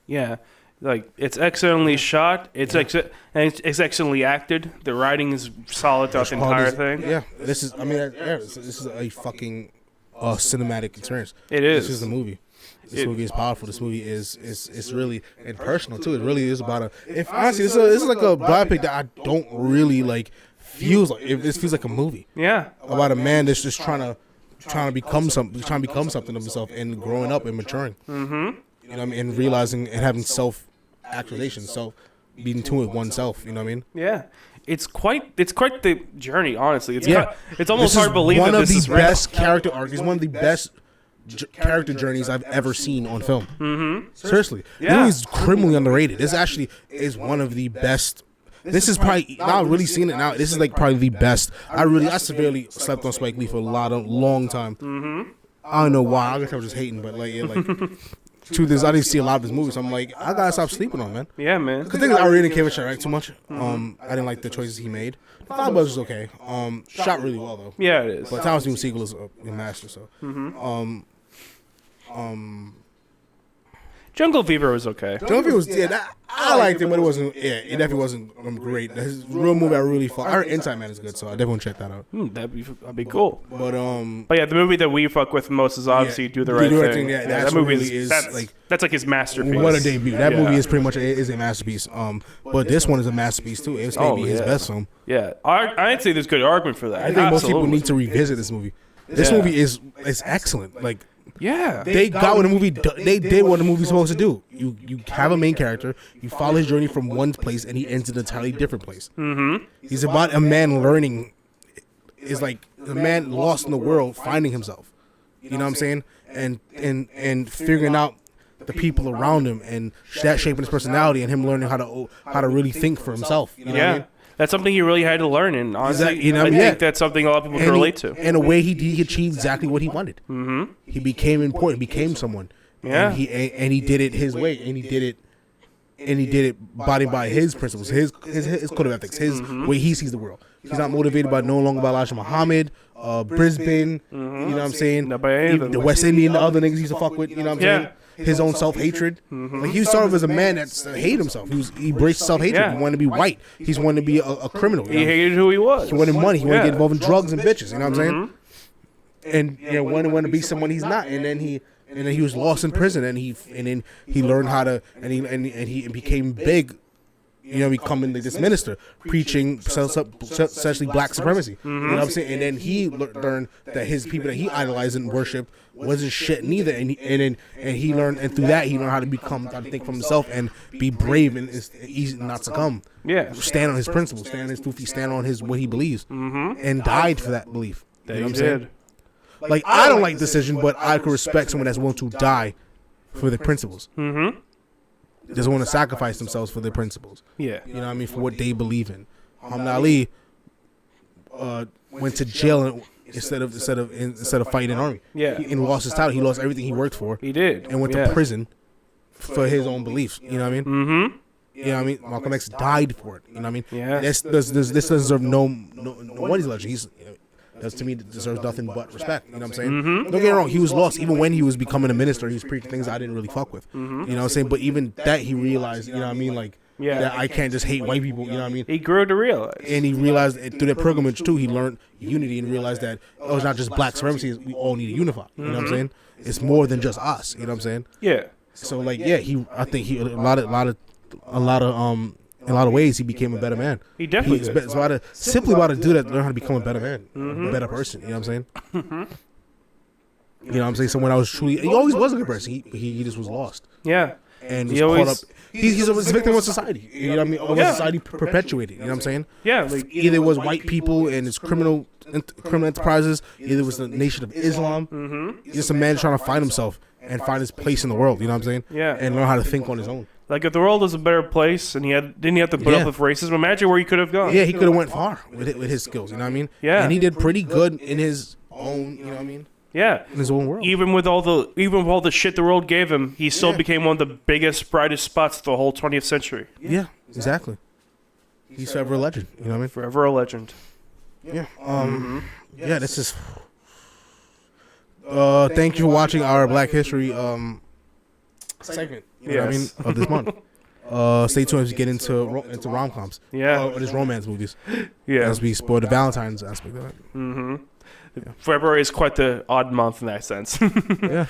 yeah. Like, it's excellently shot. It's excellently acted. The writing is solid throughout the entire thing. Yeah, this is. I mean, this is a fucking cinematic experience. It is. This is the movie. This movie is powerful. This movie is really and personal too. It really is about a. If honestly, this is like a biopic that I don't really like. Feels like this feels like a movie. Yeah. About a man that's just trying to become something of himself and growing up and maturing. You know what I mean, and realizing and having self-actualization, being to it oneself. You know what I mean? Yeah, it's quite the journey. Honestly, it's almost hard to believe one that of this the is best character arcs. It's one of the best character journeys I've ever seen on film. Seriously, this movie's criminally underrated. This actually is one of the best. This is probably not really seeing it now. This is like probably the best. I severely slept on Spike Lee for a long time. I don't know why. I guess I was just hating, but like, truth is, I didn't see a lot of his movies. So I'm like, I gotta stop sleeping on, man. Yeah, man. Because the thing is, I really didn't care for Chirac too much. I didn't like the choices he made. Five Bucks was okay. Shot really well though. Yeah, it is. But Thomas Newman Siegel is a master. So. Jungle Fever was okay. Jungle Fever was I liked it, but it wasn't. Yeah, it definitely wasn't great. His real movie I really fuck. I heard Inside Man is good, so I definitely want to check that out. That'd be cool. But yeah, the movie that we fuck with most is obviously Do the Right Thing. Yeah, that movie really that's like his masterpiece. What a debut! That movie is pretty much a masterpiece. But this one is a masterpiece too. It's maybe his best film. Yeah, I'd say there's good argument for that. I think most people need to revisit this movie. This movie is excellent. Like. Yeah, they got what the movie. They did what the movie's supposed to do. You have a main character. You follow his journey from one place, and he ends in an entirely different place. He's about a man learning. Is like a man lost in the world, finding himself. You know what I'm saying? And figuring out the people around him, and that shaping his personality, and him learning how to really think for himself. You know what I mean? That's something he really had to learn, and honestly, I think that's something a lot of people can relate to. In a way, he achieved exactly what he wanted. He became important, became someone. Yeah, and he did it his way, and he did it abiding by his principles, his code of ethics, his way he sees the world. He's not motivated by no longer by Elijah Muhammad, Brisbane. You know what I'm saying? The West Indian, the other niggas he used to fuck with. You know what I'm saying? His own self-hatred. Like he started as a man that hated himself. He embraced self-hatred. He wanted to be white. He wanted to be a criminal. He hated who he was. He wanted money. He wanted to get involved in drugs and bitches. You know what I'm saying? And wanted to be someone he's not. And then he was lost in prison. And then he learned how to and he became big. You know, becoming this minister preaching essentially black supremacy. You know what I'm saying? And then he learned that his people that he idolized and worshipped wasn't shit neither. And he learned, and through that he learned how to think for himself and be brave and easy not succumb. Yeah, stand on his principles, stand on his 2 feet, stand on what he believes, and died for that belief. You know what I'm saying? Like I don't like the decision, but I could respect someone that's willing to die for their principles. Doesn't want to sacrifice themselves for their principles. Yeah, you know what I mean, for what they believe in. Muhammad Ali went to jail instead of fighting an army. Yeah, and lost his title. He lost everything he worked for. He did, and went to prison for his own beliefs. You know what I mean? You know what I mean? Malcolm X died for it. You know what I mean? Yeah. This doesn't deserve no one legend. He's That's to me deserves nothing but respect. You know what I'm saying? Don't get me wrong, he was lost. Even when he was becoming a minister, he was preaching things I didn't really fuck with. You know what I'm saying? But even that he realized, you know what I mean? Like, that I can't just hate white people, you know what I mean? He grew to realize. And he realized through that pilgrimage too, he learned unity and realized that it's not just black supremacy, we all need to unify. You know what I'm saying? It's more than just us, you know what I'm saying? Yeah. So like, I think he in a lot of ways he became a better man. He definitely did. So simply about to do that, learn how to become a better man, a better person. You know what I'm saying? You know what I'm saying? So when I was he always was a good person. He just was lost. Yeah. And was caught up. He's a victim of society. You know what I mean? Of what society perpetuated. You know what I'm saying? Yeah. Like, either it was white people and its criminal enterprises. Either it was the Nation of Islam. Just a man trying to find himself and find his place in the world. You know what I'm saying? Yeah. And learn how to think on his own. Like, if the world was a better place and didn't he have to put up with racism, imagine where he could have gone. Yeah, he could have went far with his skills, you know what I mean? Yeah. And he did pretty good in his own, you know what I mean? Yeah. In his own world. Even with all the shit the world gave him, he still became one of the biggest, brightest spots of the whole 20th century. Yeah, exactly. He's forever a legend, you know what I mean? Forever a legend. Yeah. Yeah, this is... thank you for watching our Black History segment. You know what I mean? Of this month. Stay tuned as we get into rom-coms. Yeah. Or just romance movies. Yeah. As we explore the Valentine's aspect of it. February is quite the odd month in that sense. Yeah.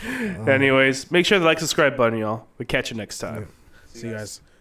Anyways, make sure to like, subscribe button, y'all. We'll catch you next time. See you guys.